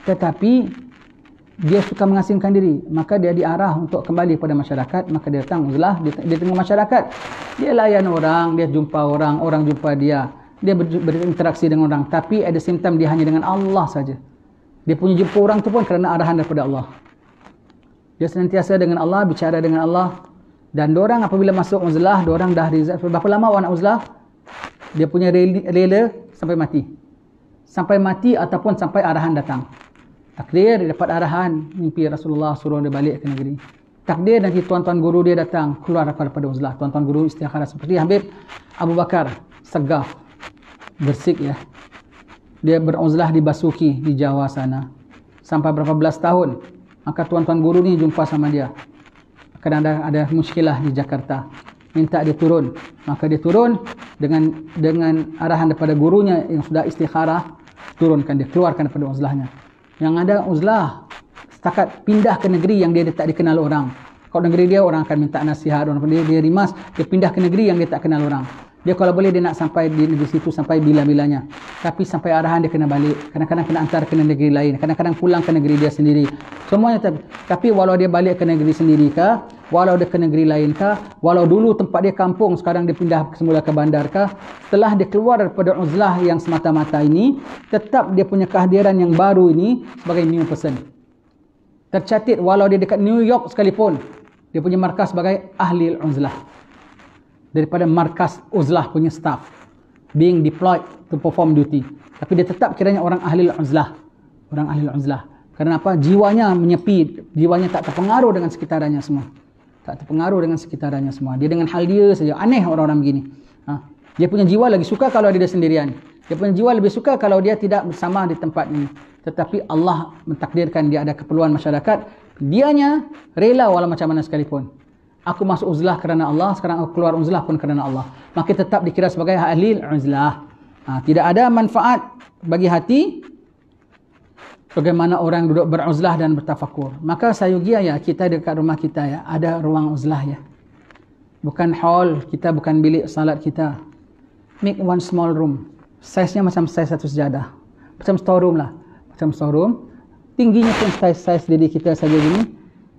Tetapi dia suka mengasingkan diri, maka dia diarah untuk kembali pada masyarakat, maka dia datang uzlah di tengah masyarakat. Dia layan orang, dia jumpa orang, orang jumpa dia. Dia berinteraksi dengan orang, tapi at the same time dia hanya dengan Allah saja. Dia punya jumpa orang tu pun kerana arahan daripada Allah. Dia senantiasa dengan Allah, bicara dengan Allah. Dan diorang apabila masuk uzlah, diorang dah berapa lama awak nak uzlah? Dia punya rela sampai mati. Sampai mati ataupun sampai arahan datang. Takdir dia dapat arahan, mimpi Rasulullah suruh dia balik ke negeri. Takdir nanti tuan-tuan guru dia datang keluar daripada uzlah. Tuan-tuan guru istikharah seperti Habib Abu Bakar Saggaf. Bersik ya. Dia beruzlah di Basuki di Jawa sana. Sampai berapa belas tahun. Maka tuan-tuan guru ni jumpa sama dia. Kadang ada muskilah di Jakarta, minta dia turun, maka dia turun dengan arahan daripada gurunya yang sudah istikharah, turunkan dia, keluarkan daripada uzlahnya. Yang ada uzlah setakat pindah ke negeri yang dia tak dikenal orang. Kalau negeri dia orang akan minta nasihat, orang dia rimas, dia pindah ke negeri yang dia tak kenal orang. Dia kalau boleh dia nak sampai di negeri situ sampai bila-bilanya. Tapi sampai arahan dia kena balik. Kadang-kadang kena hantar ke negeri lain. Kadang-kadang pulang ke negeri dia sendiri. Semuanya tapi walau dia balik ke negeri sendiri kah, walau dia ke negeri lain kah, walau dulu tempat dia kampung sekarang dia pindah semula ke bandar kah, setelah dia keluar daripada uzlah yang semata-mata ini, tetap dia punya kehadiran yang baru ini sebagai new person. Tercatat walau dia dekat New York sekalipun, dia punya markas sebagai ahli uzlah. Daripada markas uzlah punya staff being deployed to perform duty, tapi dia tetap kiranya orang ahli uzlah, orang ahli uzlah. Kerana apa? Jiwanya menyepi, jiwanya tak terpengaruh dengan sekitarannya semua. Tak terpengaruh dengan sekitarannya semua. Dia dengan hal dia saja. Aneh orang-orang begini. Dia punya jiwa lagi suka kalau dia sendirian. Dia punya jiwa lebih suka kalau dia tidak bersama di tempat ini. Tetapi Allah mentakdirkan dia ada keperluan masyarakat. Dianya rela walau macam mana sekalipun. Aku masuk uzlah kerana Allah, sekarang aku keluar uzlah pun kerana Allah. Maka tetap dikira sebagai ahli uzlah. Tidak ada manfaat bagi hati bagaimana orang duduk beruzlah dan bertafakur. Maka sayugia ya, kita dekat rumah kita ya, ada ruang uzlah ya. Bukan hall kita, bukan bilik salat kita. Make one small room. Size-nya macam size satu sejadah. Macam storeroom lah. Macam storeroom. Tingginya pun size diri kita saja gini.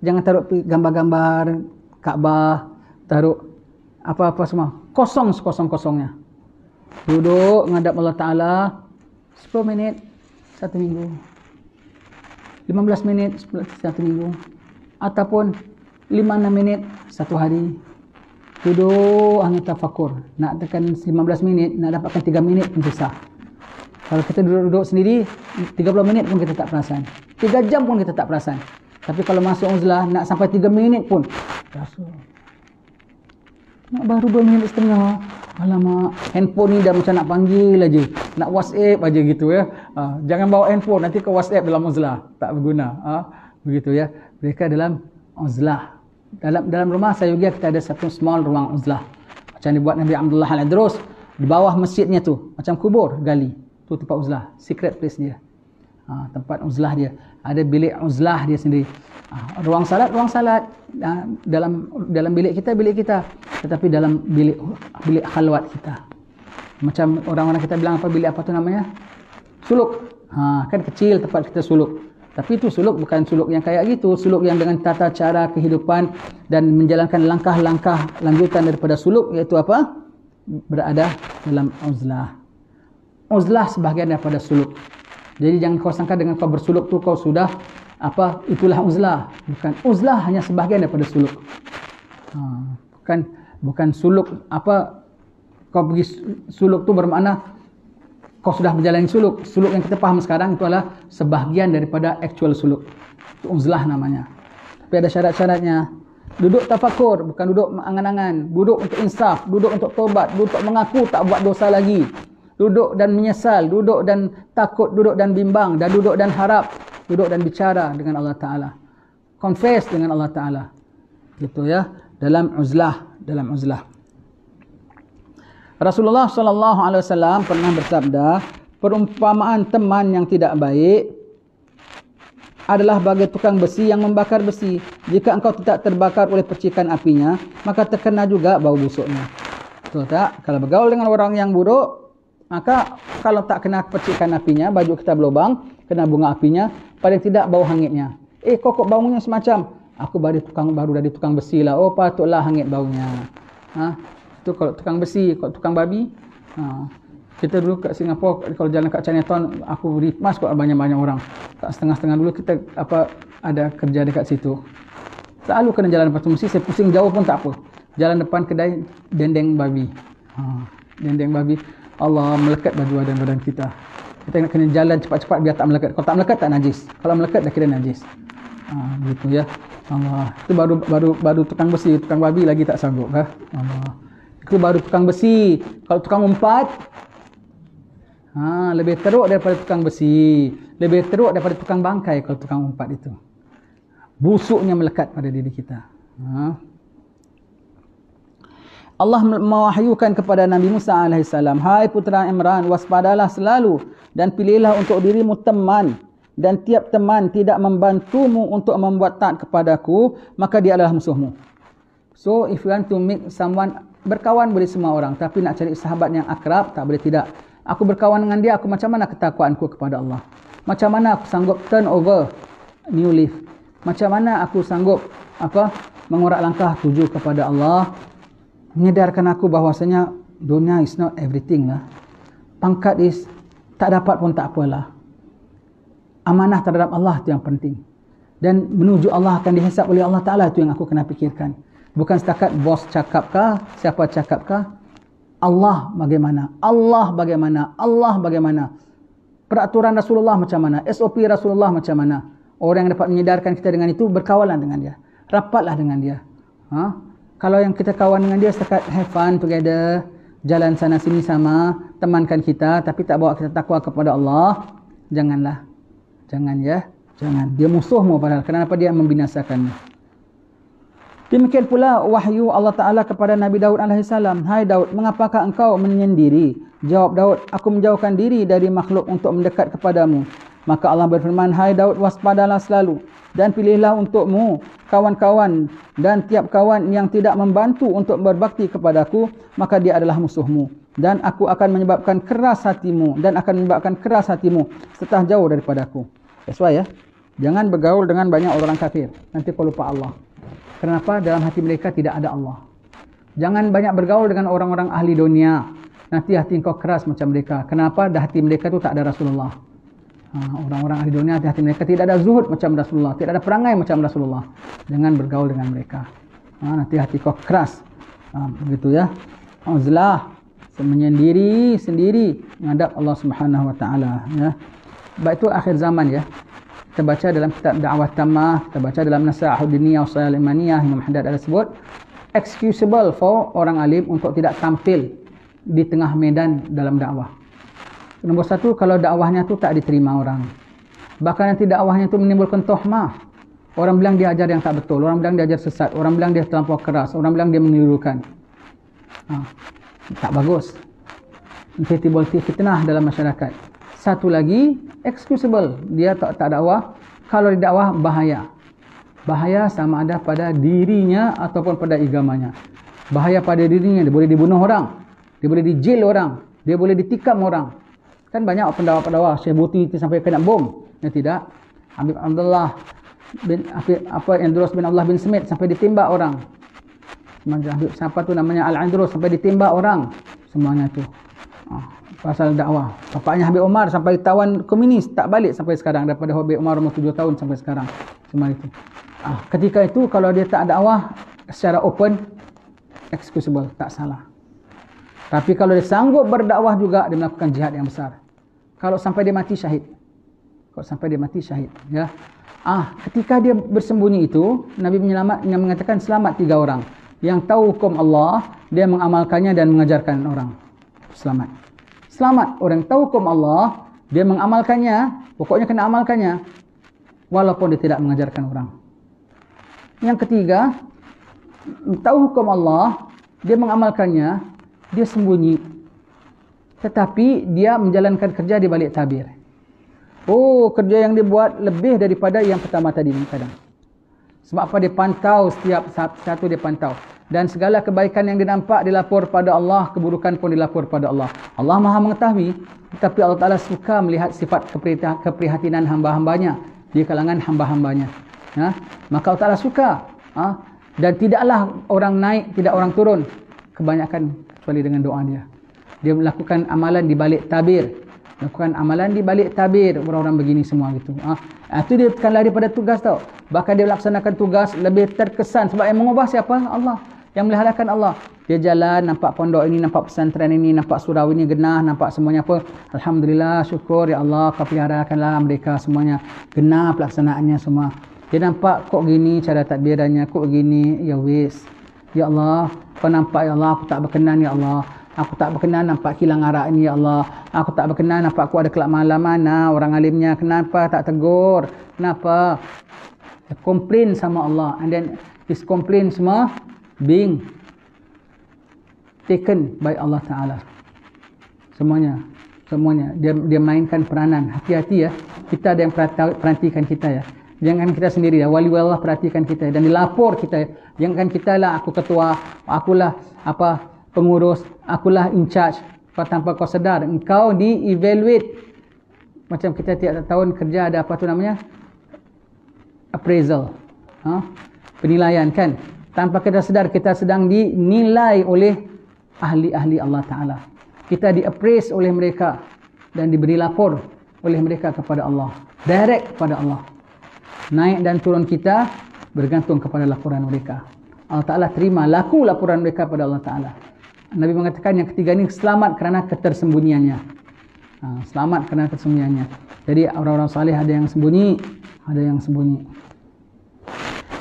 Jangan taruh gambar-gambar Kaabah, taruh apa-apa semua. Kosong sekosong-kosongnya. Duduk menghadap Allah Ta'ala 10 minit, 1 minggu. 15 minit, 1 minggu. Ataupun 5-6 menit, 1 hari. Duduk hanya tafakur. Nak tekan 15 minit, nak dapatkan 3 minit pun susah. Kalau kita duduk sendiri, 30 minit pun kita tak perasan. 3 jam pun kita tak perasan. Tapi kalau masuk uzlah, nak sampai 3 minit pun rasa. Nak baru 2 minit setengah. Alamak, handphone ni dah macam nak panggil aja. Nak WhatsApp aja gitu ya. Jangan bawa handphone, nanti ke WhatsApp dalam uzlah. Tak berguna. Begitu ya. Mereka dalam uzlah. Dalam rumah saya juga kita ada satu small ruang uzlah. Macam dibuat Nabi Abdullah Al-Adrus. Di bawah masjidnya tu. Macam kubur, gali. Tu tempat uzlah. Secret place dia. Tempat uzlah dia. Ada bilik uzlah dia sendiri. Ruang salat dalam bilik kita. Tetapi dalam bilik khalwat kita. Macam orang-orang kita bilang apa bilik apa tu namanya? Suluk. Kan kecil tempat kita suluk. Tapi itu suluk bukan suluk yang kayak gitu. Suluk yang dengan tata cara kehidupan dan menjalankan langkah-langkah lanjutan daripada suluk, iaitu apa? Berada dalam uzlah. Uzlah sebahagian daripada suluk. Jadi jangan kau sangka dengan kau bersuluk tu kau sudah itulah uzlah. Bukan, uzlah hanya sebahagian daripada suluk. Bukan suluk kau pergi suluk tu bermakna kau sudah menjalani suluk. Suluk yang kita faham sekarang itu adalah sebahagian daripada actual suluk. Itu uzlah namanya. Tapi ada syarat-syaratnya. Duduk tafakur, bukan duduk angan-angan. Duduk untuk insaf, duduk untuk tobat, duduk untuk mengaku tak buat dosa lagi. Duduk dan menyesal, duduk dan takut, duduk dan bimbang, dan duduk dan harap, duduk dan bicara dengan Allah Ta'ala. Confess dengan Allah Ta'ala. Gitu ya. Dalam uzlah. Rasulullah SAW pernah bersabda, perumpamaan teman yang tidak baik adalah bagai tukang besi yang membakar besi. Jika engkau tidak terbakar oleh percikan apinya, maka terkena juga bau busuknya. Betul tak? Kalau bergaul dengan orang yang buruk, maka kalau tak kena percikan apinya, baju kita berlubang, kena bunga apinya, paling tidak bau hangitnya. Kok baunya semacam? Aku baru dari tukang besi lah. Oh, patutlah hangit baunya. Itu kalau tukang besi. Kalau tukang babi, kita dulu kat Singapura, kalau jalan kat Chinatown, aku rimas kok banyak-banyak orang. Tak setengah-setengah dulu kita ada kerja dekat situ. Selalu kena jalan depan tu, mesti saya pusing jauh pun tak apa. Jalan depan kedai dendeng babi. Dendeng babi. Allah, melekat baju badan kita. Kita kena jalan cepat-cepat biar tak melekat. Kalau tak melekat tak najis. Kalau melekat dah kira najis. Begitu ya. Allah. Itu baru tukang besi, tukang babi lagi tak sanggup lah. Allah. Itu baru tukang besi. Kalau tukang umpat, lebih teruk daripada tukang besi. Lebih teruk daripada tukang bangkai kalau tukang umpat itu. Busuknya melekat pada diri kita. Allah mewahyukan kepada Nabi Musa AS, hai putra Imran, waspadalah selalu dan pilihlah untuk dirimu teman, dan tiap teman tidak membantumu untuk membuat taat kepadaku, maka dia adalah musuhmu. So if you want to make someone, berkawan boleh semua orang, tapi nak cari sahabat yang akrab tak boleh tidak. Aku berkawan dengan dia, aku macam mana ketakwaanku kepada Allah? Macam mana aku sanggup turn over new leaf? Macam mana aku sanggup mengorak langkah tuju kepada Allah? Menyedarkan aku bahawasanya dunia is not everything lah. Pangkat is tak dapat pun tak apalah. Amanah terhadap Allah itu yang penting. Dan menuju Allah akan dihisap oleh Allah Ta'ala, itu yang aku kena fikirkan. Bukan setakat bos cakapkah, siapa cakapkah. Allah bagaimana? Allah bagaimana? Allah bagaimana? Peraturan Rasulullah macam mana? SOP Rasulullah macam mana? Orang yang dapat menyedarkan kita dengan itu, berkawanlah dengan dia. Rapatlah dengan dia. Kalau yang kita kawan dengan dia setakat have fun together, jalan sana sini sama, temankan kita, tapi tak bawa kita takwa kepada Allah, janganlah. Jangan ya. Jangan. Dia musuhmu padahal. Kenapa dia membinasakanmu? Demikian pula wahyu Allah Ta'ala kepada Nabi Daud AS. Hai Daud, mengapakah engkau menyendiri? Jawab Daud, aku menjauhkan diri dari makhluk untuk mendekat kepadamu. Maka Allah berfirman, hai Daud, waspadalah selalu. Dan pilihlah untukmu kawan-kawan. Dan tiap kawan yang tidak membantu untuk berbakti kepadaku, maka dia adalah musuhmu. Dan aku akan menyebabkan keras hatimu. Dan akan menyebabkan keras hatimu setelah jauh daripadaku. That's why ya. Jangan bergaul dengan banyak orang kafir. Nanti kau lupa Allah. Kenapa? Dalam hati mereka tidak ada Allah. Jangan banyak bergaul dengan orang-orang ahli dunia. Nanti hati kau keras macam mereka. Kenapa? Dah hati mereka tu tak ada Rasulullah. Orang-orang ahli dunia, hati mereka tidak ada zuhud macam Rasulullah. Tidak ada perangai macam Rasulullah. Jangan bergaul dengan mereka. Nanti hati kau keras. Begitu ya. Uzlah. Menyendiri sendiri menghadap Allah Subhanahu Wa Taala. Ya. Baik, itu akhir zaman ya. Kita baca dalam kitab Da'wah Tammah, kita baca dalam Nasa'ahud Diniyah Usayal Imaniyah, Imam Haddad ada sebut, excusable for orang alim untuk tidak tampil di tengah medan dalam dakwah. Nombor satu, kalau dakwahnya tu tak diterima orang. Bahkan nanti dakwahnya tu menimbulkan tohmah. Orang bilang dia ajar yang tak betul, orang bilang dia ajar sesat, orang bilang dia terlampau keras, orang bilang dia menirukan. Tak bagus. Nanti timbul fitnah dalam masyarakat. Satu lagi, excusable. Dia tak dakwah. Kalau di dakwah, bahaya. Bahaya sama ada pada dirinya ataupun pada agamanya. Bahaya pada dirinya, dia boleh dibunuh orang. Dia boleh dijil orang. Dia boleh ditikam orang. Kan banyak pendakwa-pendakwa, Syekh Buti sampai kena bom. Ya tidak. Habib Abdullah bin Andros bin Allah bin Smith sampai ditembak orang. Siapa tu namanya Al-Andros sampai ditembak orang. Semuanya tu. Pasal dakwah. Bapaknya Habib Umar sampai tawan komunis, tak balik sampai sekarang. Daripada Habib Umar umur 7 tahun sampai sekarang. Semua itu. Ketika itu kalau dia tak dakwah secara open, excusable, tak salah. Tapi kalau dia sanggup berdakwah juga, dia melakukan jihad yang besar. Kalau sampai dia mati syahid. Kalau sampai dia mati syahid. Ya. Ketika dia bersembunyi itu, Nabi mengatakan selamat 3 orang. Yang tahu hukum Allah, dia mengamalkannya dan mengajarkan orang. Selamat. Selamat. Orang tahu hukum Allah, dia mengamalkannya, pokoknya kena amalkannya, walaupun dia tidak mengajarkan orang. Yang ketiga, tahu hukum Allah, dia mengamalkannya, dia sembunyi. Tetapi dia menjalankan kerja di balik tabir. Kerja yang dia buat lebih daripada yang pertama tadi kadang. Sebab apa? Dia pantau setiap satu dia pantau. Dan segala kebaikan yang dia nampak dilapor pada Allah, keburukan pun dilapor pada Allah. Allah Maha mengetahui, tetapi Allah Ta'ala suka melihat sifat keprihatinan hamba-hambanya di kalangan hamba-hambanya. Maka Allah Ta'ala suka. Dan tidaklah orang naik, tidak orang turun. Kebanyakan kecuali dengan doa dia. Dia melakukan amalan di balik tabir. Lakukan amalan di balik tabir. Orang-orang begini semua gitu. Itu dia bukan lari pada tugas tau. Bahkan dia melaksanakan tugas lebih terkesan. Sebab yang mengubah siapa? Allah. Yang meliharakan Allah. Dia jalan, nampak pondok ini, nampak pesantren ini, nampak surau ini genah, nampak semuanya apa. Alhamdulillah, syukur ya Allah, kau peliharakanlah mereka semuanya. Genah pelaksanaannya semua. Dia nampak kok gini cara takbirannya, kok gini, ya wis. Ya Allah, kau nampak ya Allah, aku tak berkenan ya Allah. Aku tak berkenan nampak kilang arak ini ya Allah. Aku tak berkenan nampak aku ada kelab malam mana orang alimnya. Kenapa tak tegur? Kenapa? Dia komplain sama Allah. And then his complain semua being taken by Allah Ta'ala. Semuanya. Dia mainkan peranan. Hati-hati ya. Kita ada yang perhatikan kita ya. Jangan kita sendiri ya. Wali Allah perhatikan kita dan dilapor kita ya. Jangan kita lah aku ketua, akulah pengurus, akulah in charge. Tanpa kau sedar, engkau di-evaluate. Macam kita tiap tahun kerja ada apa tu namanya? Appraisal. Penilaian kan? Tanpa kita sedar, kita sedang dinilai oleh ahli-ahli Allah Ta'ala. Kita di-appraise oleh mereka dan diberi lapor oleh mereka kepada Allah. Direct kepada Allah. Naik dan turun kita bergantung kepada laporan mereka. Allah Ta'ala terima laku laporan mereka kepada Allah Ta'ala. Nabi mengatakan yang ketiga ini selamat kerana ketersembunyiannya. Selamat kerana ketersembunyiannya. Jadi orang-orang salih ada yang sembunyi, Ada yang sembunyi.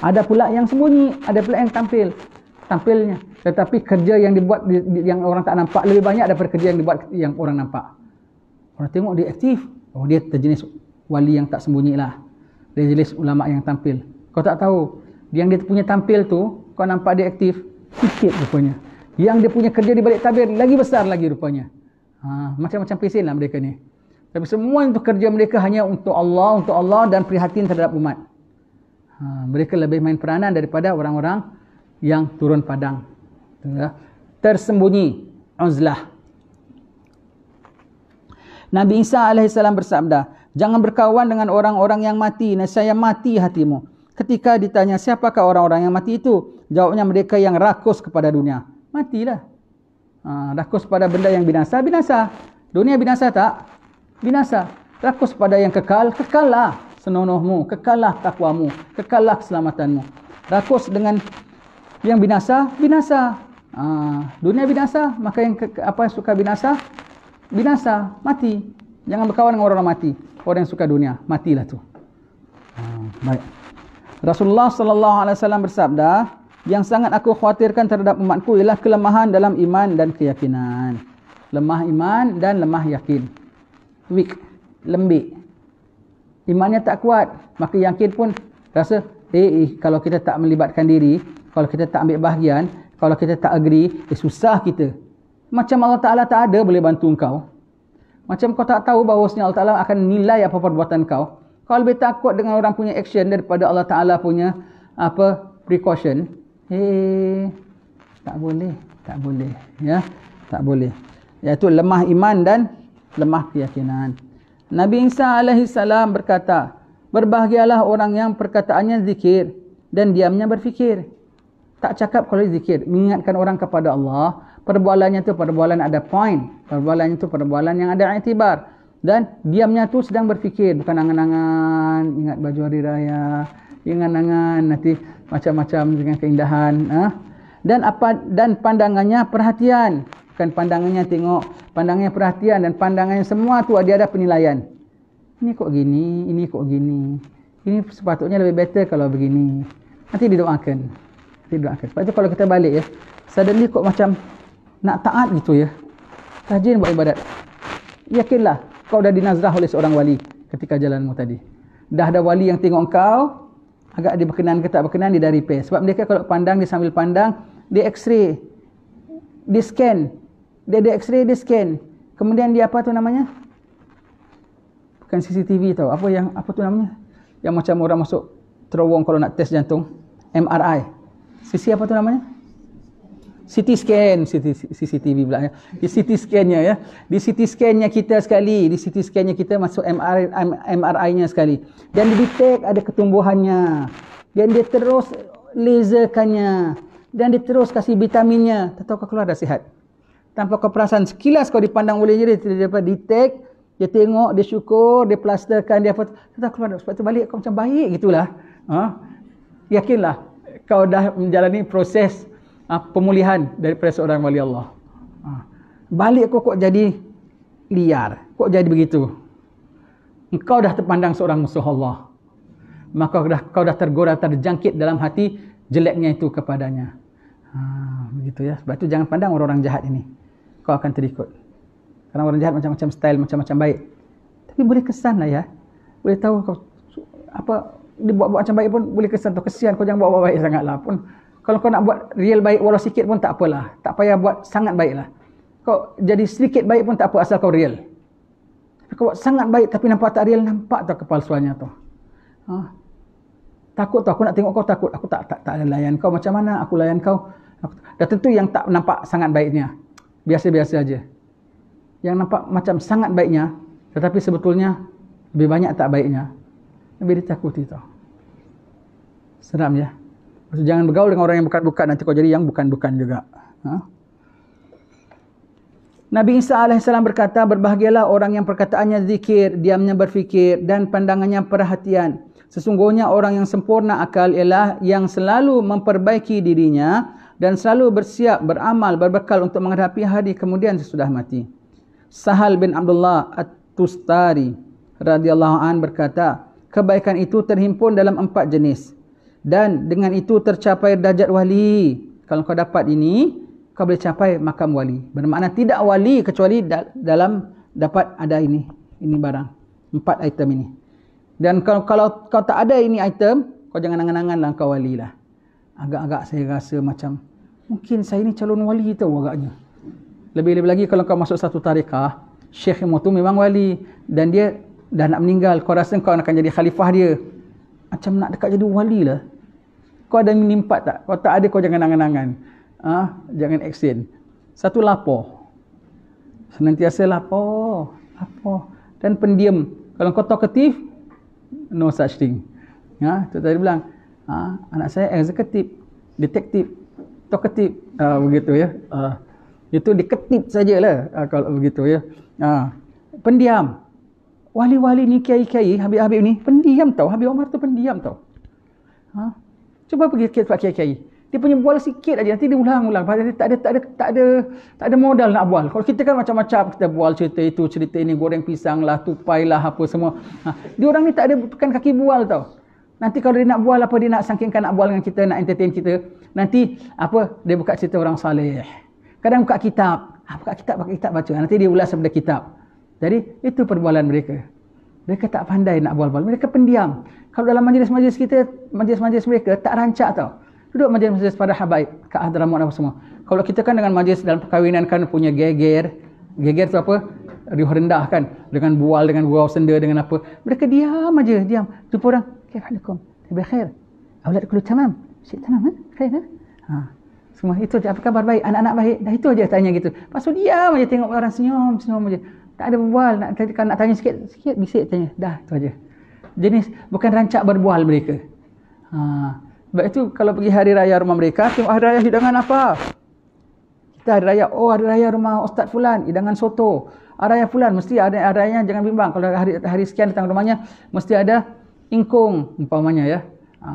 Ada pula yang sembunyi, ada pula yang tampilnya. Tetapi kerja yang dibuat yang orang tak nampak lebih banyak daripada kerja yang dibuat yang orang nampak. Orang tengok dia aktif. Oh, dia terjenis wali yang tak sembunyi lah. Dia jenis ulama yang tampil. Kau tak tahu, yang dia punya tampil tu, kau nampak dia aktif, sikit rupanya. Yang dia punya kerja di balik tabir, lagi besar lagi rupanya. Macam-macam pesen lah mereka ni. Tapi semua itu kerja mereka hanya untuk Allah dan prihatin terhadap umat. Mereka lebih main peranan daripada orang-orang yang turun padang. Tersembunyi, uzlah. Nabi Isa AS bersabda, jangan berkawan dengan orang-orang yang mati, nescaya mati hatimu. Ketika ditanya, siapakah orang-orang yang mati itu? Jawabnya, mereka yang rakus kepada dunia. Matilah. Rakus pada benda yang binasa, binasa. Dunia binasa tak? Binasa. Rakus pada yang kekal, kekallah senonohmu, kekallah takwamu, kekallah keselamatanmu. Rakus dengan yang binasa, binasa. Dunia binasa, maka yang apa yang suka binasa, binasa, mati. Jangan berkawan dengan orang mati. Orang yang suka dunia, matilah tu. Baik. Rasulullah sallallahu alaihi wasallam bersabda, yang sangat aku khawatirkan terhadap umatku ialah kelemahan dalam iman dan keyakinan. Lemah iman dan lemah yakin. Weak, lembik. Imannya tak kuat, maka yakin pun rasa kalau kita tak melibatkan diri, kalau kita tak ambil bahagian, kalau kita tak agree, susah kita. Macam Allah Ta'ala tak ada boleh bantu kau. Macam kau tak tahu bahawasanya Allah Ta'ala akan nilai apa perbuatan kau. Kau lebih takut dengan orang punya action daripada Allah Ta'ala punya precaution. Tak boleh. Ya, tak boleh. Iaitu lemah iman dan lemah keyakinan. Nabi Isa AS berkata, berbahagialah orang yang perkataannya zikir dan diamnya berfikir. Tak cakap kalau zikir, mengingatkan orang kepada Allah. Perbualannya tu perbualan ada point. Perbualannya tu perbualan yang ada iktibar. Dan diamnya tu sedang berfikir, bukan angan-angan ingat baju hari raya, angan-angan nanti macam-macam dengan keindahan. Dan pandangannya perhatian, bukan pandangannya tengok, pandangannya perhatian, dan pandangannya semua tu dia ada penilaian. Ini kok gini, ini kok gini. Ini sepatutnya lebih better kalau begini. Nanti didoakan. Sebab itu kalau kita balik ya, suddenly kok macam nak taat gitu ya. Rajin buat ibadat. Yakinlah kau dah dinazrah oleh seorang wali ketika jalanmu tadi. Dah ada wali yang tengok kau, agak dia berkenan ke tak berkenan, dia dah repair. Sebab mereka kalau pandang, dia sambil pandang, dia x-ray, dia scan. Dia ada x-ray, dia scan. Kemudian dia apa tu namanya? Bukan CCTV tau. Apa tu namanya? Yang macam orang masuk terowong kalau nak test jantung. MRI. CC apa tu namanya? CT scan, CCTV pula ya. Di CT scan-nya ya. Di CT scan-nya kita sekali, di CT scan-nya kita masuk MRI-nya sekali. Dan dia detect ada ketumbuhannya. Dan dia terus laserkannya. Dan dia terus kasih vitaminnya. Tak tahu kau keluar dah sihat. Tanpa kau perasan, sekilas kau dipandang oleh dia dapat detect, dia tengok, dia syukur, dia plasterkan, dia apa. Tak tahu keluar dah. Sebab tu balik kau macam baik gitulah. Yakinlah kau dah menjalani proses pemulihan daripada seorang wali Allah. Balik kok jadi liar, kok jadi begitu. Engkau dah terpandang seorang musuh Allah, maka kau dah tergora, terjangkit dalam hati jeleknya itu kepadanya. Begitu ya. Sebab itu jangan pandang orang-orang jahat ini, kau akan terikut. Karena orang jahat macam-macam style, macam-macam baik. Tapi boleh kesan lah ya. Boleh tahu kau dia buat macam baik pun boleh kesan tu. Kesian kau, jangan buat baik sangatlah pun. Kalau kau nak buat real baik walau sikit pun tak apalah. Tak payah buat sangat baiklah. Kau jadi sedikit baik pun tak apa asal kau real. Tapi kau buat sangat baik tapi nampak tak real, nampak tak kepalsuannya tu. Takut tu, aku nak tengok kau takut. Aku tak layan kau macam mana aku layan kau. Dah tentu yang tak nampak sangat baiknya. Biasa-biasa aja. Yang nampak macam sangat baiknya tetapi sebetulnya lebih banyak tak baiknya. Lebih ditakuti tu. Seram ya. Jangan bergaul dengan orang yang bukan-bukan, nanti kau jadi yang bukan-bukan juga. Nabi Isa AS berkata, berbahagialah orang yang perkataannya zikir, diamnya berfikir, dan pandangannya perhatian. Sesungguhnya orang yang sempurna akal ialah yang selalu memperbaiki dirinya dan selalu bersiap, beramal, berbekal untuk menghadapi hari kemudian sesudah mati. Sahal bin Abdullah At-Tustari radhiyallahu an berkata, kebaikan itu terhimpun dalam 4 jenis. Dan dengan itu tercapai derajat wali. Kalau kau dapat ini, kau boleh capai makam wali. Bermakna tidak wali kecuali dalam dapat ada ini barang. 4 item ini. Dan kalau kau tak ada ini item, kau jangan angan-anganlah kau wali lah. Agak-agak saya rasa macam mungkin saya ni calon wali tau agaknya. Lebih-lebih lagi kalau kau masuk satu tarekah, syekh mu tu memang wali dan dia dah nak meninggal, kau rasa kau akan jadi khalifah dia. Macam nak dekat jadi wali lah. Kau ada menimpat tak? Kau tak ada, kau jangan angan-angan. Jangan action. Satu lapor. Senantiasa lapor. Dan pendiam. Kalau kau talkative, no such thing. Tu tadi bilang, anak saya eksekutif, detektif, talkative, begitu ya. Itu diketip sajalah kalau begitu ya. Pendiam. Wali-wali ni, kiai-kiai, Habib-Habib ni pendiam tau. Habib Omar tu pendiam tau. Cuba pergi tempat kiai-kiai. Dia punya bual sikit aja, nanti dia ulang-ulang. Tak ada modal nak bual. Kalau kita kan macam-macam, kita bual cerita itu, cerita ini, goreng pisang lah, tupai lah, apa semua. Dia orang ni tak ada bukan kaki bual tau. Nanti kalau dia nak bual apa, dia nak sangkingkan nak bual dengan kita, nak entertain kita. Nanti apa, dia buka cerita orang saleh. Kadang buka kitab. Buka kitab baca. Nanti dia ulas daripada kitab. Jadi itu perbualan mereka. Mereka tak pandai nak bual-bual. Mereka pendiam. Kalau dalam majlis-majlis kita, majlis-majlis mereka tak rancak tau. Duduk majlis-majlis pada habaib, Kak Hadramaut apa semua. Kalau kita kan dengan majlis dalam perkahwinan kan punya geger. Geger tu apa? Riuh rendah kan. Dengan bual, dengan gurau senda, dengan apa. Mereka diam aja, diam. Jumpa orang. Kaifahalukum? Tabi khair. Aulad kullu tamam. Syekh tamam, khair. Semua itu je. Apa khabar baik? Anak-anak baik. Dah itu aja tanya gitu. Lepas tu diam aja tengok orang senyum aja. Tak ada berbual. Nak tanya sikit bisik tanya. Dah, itu aja. Jenis bukan rancak berbual mereka. Sebab itu kalau pergi hari raya rumah mereka, tengok hari raya hidangan apa? Kita hari raya, hari raya rumah Ustaz Fulan, hidangan soto. Hari raya Fulan, mesti ada hari rayanya, jangan bimbang. Kalau hari sekian datang rumahnya, mesti ada ingkung, umpamanya ya.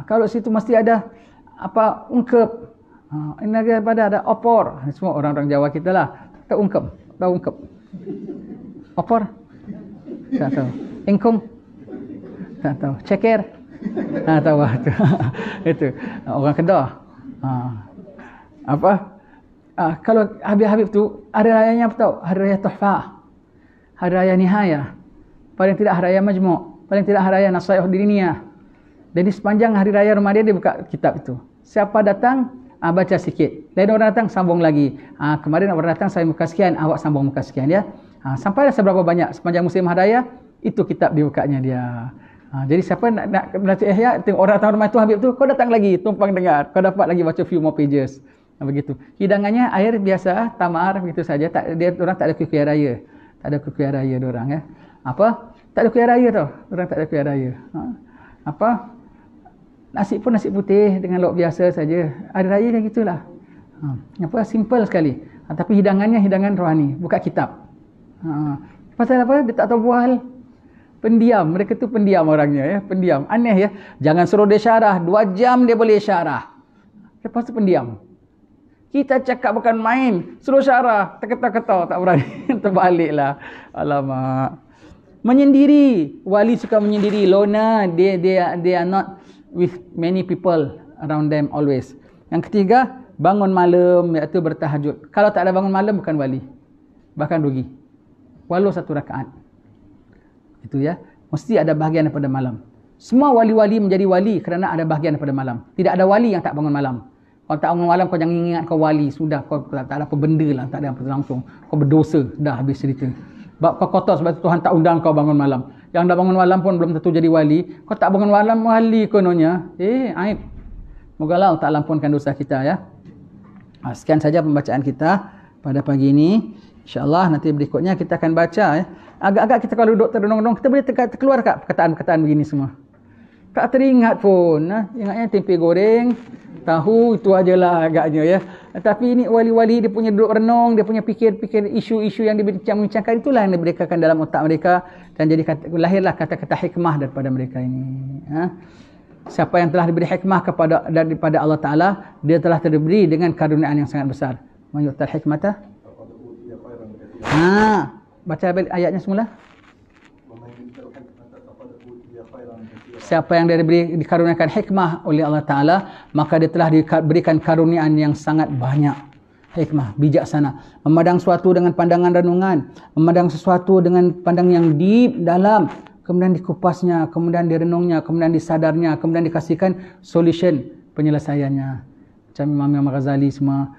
Kalau situ mesti ada apa ungkep. Ini lagi ada opor. Semua orang-orang Jawa kita lah. Tahu ungkep. Opor? Tak tahu. Ingkung? Tak tahu. Ceker? Tak tahu. Itu. Orang Kedah. Kalau Habib-Habib tu, hari rayanya apa tahu? Hari raya Tuhfah. Hari raya Nihayah. Paling tidak hari raya Majmu'. Paling tidak hari raya Nasaih Diniyah. Jadi sepanjang hari raya rumah dia buka kitab itu. Siapa datang, baca sikit. Lain orang datang, sambung lagi. Kemarin orang datang, saya muka sekian, awak sambung muka sekian ya. Sampailah seberapa banyak. Sepanjang musim hari raya, itu kitab dibukanya dia. Jadi siapa nak baca ihya, tengok orang datang rumah tu Habib tu, kau datang lagi, tumpang dengar. Kau dapat lagi baca few more pages. Begitu. Hidangannya air biasa, tamar, begitu saja. Orang tak ada kuih raya. Tak ada kuih raya diorang ya. Tak ada kuih raya tau. Orang tak ada kuih raya. Nasi pun nasi putih dengan lauk biasa saja. Hari raya kan gitulah. Simple sekali. Tapi hidangannya hidangan rohani, buka kitab. Pasal apa? Dia tak tahu bual. Pendiam. Mereka tu pendiam orangnya ya. Pendiam. Aneh ya. Jangan suruh dia syarah. 2 jam dia boleh syarah. Lepas tu pendiam. Kita cakap bukan main. Suruh syarah. Terketal-ketal. Tak berani. Terbaliklah. Alamak. Menyendiri. Wali suka menyendiri. Loner. They are not with many people around them always. Yang ketiga, bangun malam, iaitu bertahajud. Kalau tak ada bangun malam, bukan wali. Bahkan rugi. Walau 1 rakaat. Itu ya. Mesti ada bahagian daripada malam. Semua wali-wali menjadi wali kerana ada bahagian daripada malam. Tidak ada wali yang tak bangun malam. Kalau tak bangun malam, kau jangan ingat kau wali. Sudah, kau tak ada apa benda lah. Tak ada apa langsung. Kau berdosa. Dah habis cerita. Kau kotor sebab Tuhan tak undang kau bangun malam. Yang dah bangun malam pun belum tentu jadi wali. Kau tak bangun malam, wali kononnya. Aib. Moga Allah tak lampunkan dosa kita ya. Sekian saja pembacaan kita pada pagi ini. InsyaAllah nanti berikutnya kita akan baca ya. Agak-agak kita kalau duduk terdenung-denung, kita boleh terkeluar kat perkataan-perkataan begini semua. Tak teringat pun. Ingatnya tempe goreng, tahu, itu ajalah agaknya ya. Tapi ini wali-wali dia punya duduk renung, dia punya fikir-fikir isu-isu yang dibincang-bincangkan, itulah yang diberitakan dalam otak mereka. Dan jadi lahirlah kata-kata hikmah daripada mereka ini. Siapa yang telah diberi hikmah daripada Allah Ta'ala, dia telah diberi dengan karuniaan yang sangat besar. Mayu'tal hikmata. Baca ayatnya semula. siapa yang dikaruniakan hikmah oleh Allah Ta'ala, maka dia telah diberikan karuniaan yang sangat banyak. Hikmah, bijaksana. Memandang sesuatu dengan pandangan renungan. Memandang sesuatu dengan pandang yang deep, dalam. Kemudian dikupasnya, kemudian direnungnya, kemudian disadarnya, kemudian dikasihkan solution penyelesaiannya. Macam Imam Ghazali semua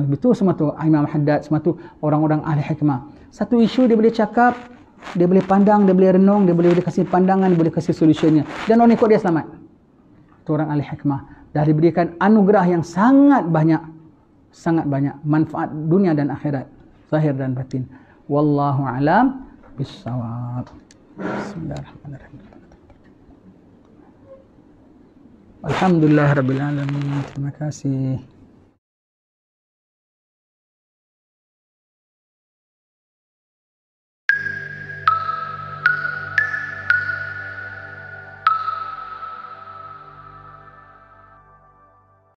betul semua tu. Imam Haddad semua tu orang-orang ahli hikmah. Satu isu dia boleh cakap, dia boleh pandang, dia boleh renung, dia boleh kasih pandangan, dia boleh kasih solutionnya. Dan orang ikut dia selamat. Itu orang ahli hikmah. Dah diberikan anugerah yang sangat banyak. Sangat banyak. Manfaat dunia dan akhirat. Zahir dan batin. Wallahu alam bissawab. Bismillahirrahmanirrahim. Alhamdulillah Rabbil Alamin. Terima kasih.